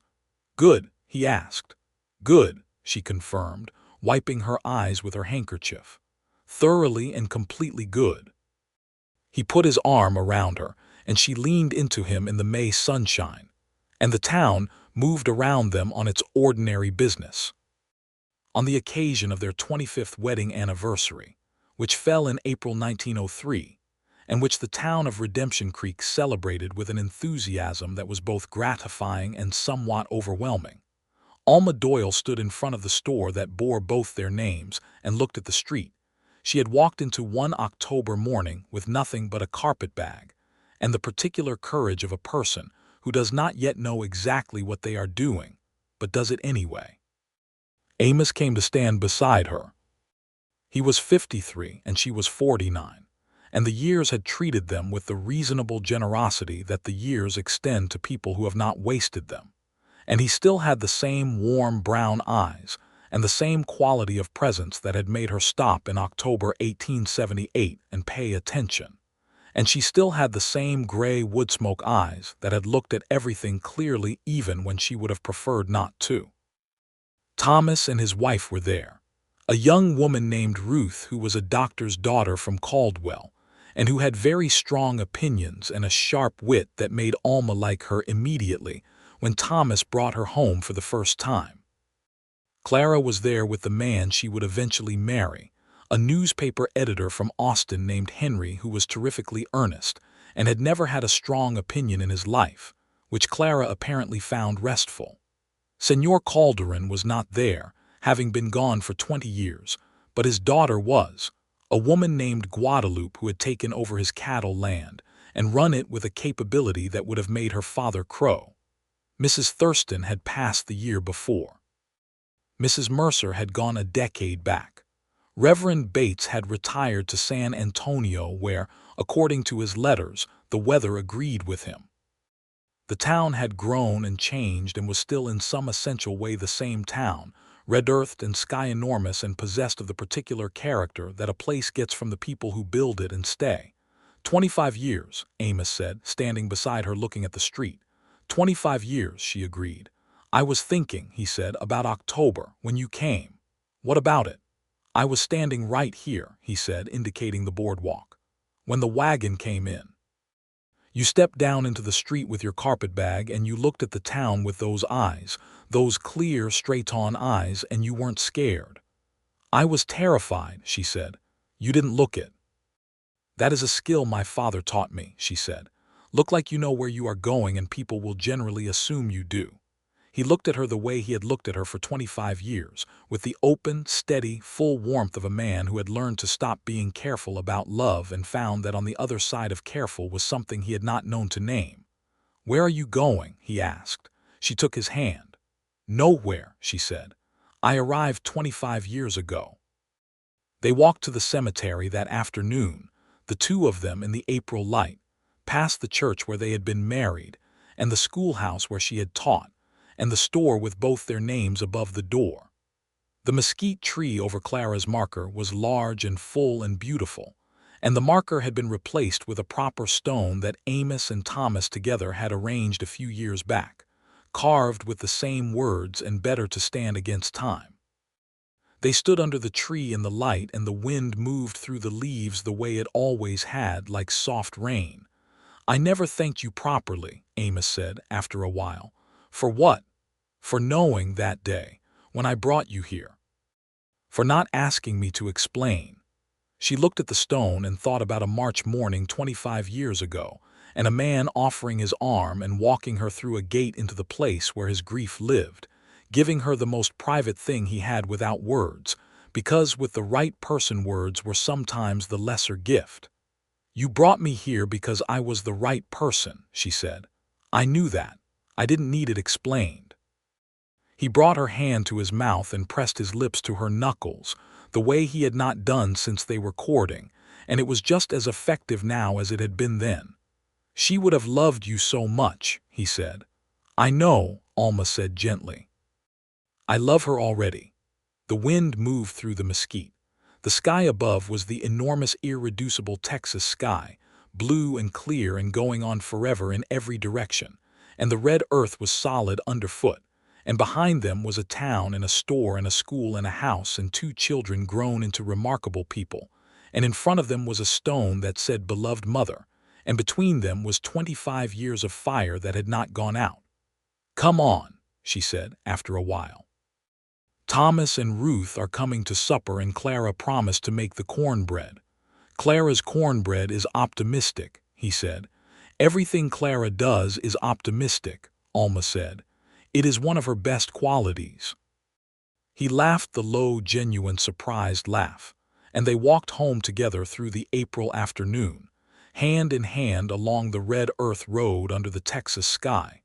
"Good?" he asked. "Good," she confirmed, wiping her eyes with her handkerchief. "Thoroughly and completely good." He put his arm around her, and she leaned into him in the May sunshine, and the town moved around them on its ordinary business. On the occasion of their 25th wedding anniversary, which fell in April 1903, and which the town of Redemption Creek celebrated with an enthusiasm that was both gratifying and somewhat overwhelming, Alma Doyle stood in front of the store that bore both their names and looked at the street. She had walked into one October morning with nothing but a carpetbag, and the particular courage of a person who does not yet know exactly what they are doing, but does it anyway. Amos came to stand beside her. He was 53 and she was 49, and the years had treated them with the reasonable generosity that the years extend to people who have not wasted them, and he still had the same warm brown eyes and the same quality of presence that had made her stop in October 1878 and pay attention. And she still had the same gray woodsmoke eyes that had looked at everything clearly even when she would have preferred not to. Thomas and his wife were there, A young woman named Ruth who was a doctor's daughter from Caldwell, and who had very strong opinions and a sharp wit that made Alma like her immediately when Thomas brought her home for the first time. Clara was there with the man she would eventually marry, a newspaper editor from Austin named Henry who was terrifically earnest and had never had a strong opinion in his life, which Clara apparently found restful. Senor Calderon was not there, having been gone for 20 years, but his daughter was, a woman named Guadalupe who had taken over his cattle land and run it with a capability that would have made her father crow. Mrs. Thurston had passed the year before. Mrs. Mercer had gone a decade back. Reverend Bates had retired to San Antonio where, according to his letters, the weather agreed with him. The town had grown and changed and was still in some essential way the same town, red-earthed and sky-enormous and possessed of the particular character that a place gets from the people who build it and stay. 25 years, Amos said, standing beside her looking at the street. 25 years, she agreed. I was thinking, he said, about October, when you came. What about it? I was standing right here, he said, indicating the boardwalk, when the wagon came in. You stepped down into the street with your carpetbag and you looked at the town with those eyes, those clear, straight-on eyes, and you weren't scared. I was terrified, she said. You didn't look it. That is a skill my father taught me, she said. Look like you know where you are going and people will generally assume you do. He looked at her the way he had looked at her for 25 years, with the open, steady, full warmth of a man who had learned to stop being careful about love and found that on the other side of careful was something he had not known to name. Where are you going? He asked. She took his hand. Nowhere, she said. I arrived 25 years ago. They walked to the cemetery that afternoon, the two of them in the April light, past the church where they had been married, and the schoolhouse where she had taught, and the store with both their names above the door. The mesquite tree over Clara's marker was large and full and beautiful, and the marker had been replaced with a proper stone that Amos and Thomas together had arranged a few years back, carved with the same words and better to stand against time. They stood under the tree in the light and the wind moved through the leaves the way it always had, like soft rain. I never thanked you properly, Amos said after a while. For what? For knowing that day, when I brought you here. For not asking me to explain. She looked at the stone and thought about a March morning 25 years ago, and a man offering his arm and walking her through a gate into the place where his grief lived, giving her the most private thing he had without words, because with the right person words were sometimes the lesser gift. You brought me here because I was the right person, she said. I knew that. I didn't need it explained. He brought her hand to his mouth and pressed his lips to her knuckles, the way he had not done since they were courting, and it was just as effective now as it had been then. She would have loved you so much, he said. I know, Alma said gently. I love her already. The wind moved through the mesquite. The sky above was the enormous, irreducible Texas sky, blue and clear and going on forever in every direction, and the red earth was solid underfoot. And behind them was a town and a store and a school and a house and two children grown into remarkable people, and in front of them was a stone that said beloved mother, and between them was 25 years of fire that had not gone out. Come on, she said after a while. Thomas and Ruth are coming to supper and Clara promised to make the cornbread. Clara's cornbread is optimistic, he said. Everything Clara does is optimistic, Alma said. It is one of her best qualities. He laughed the low, genuine, surprised laugh, and they walked home together through the April afternoon, hand in hand along the red earth road under the Texas sky,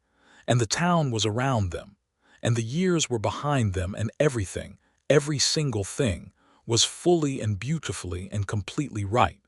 and the town was around them, and the years were behind them, and everything, every single thing, was fully and beautifully and completely right.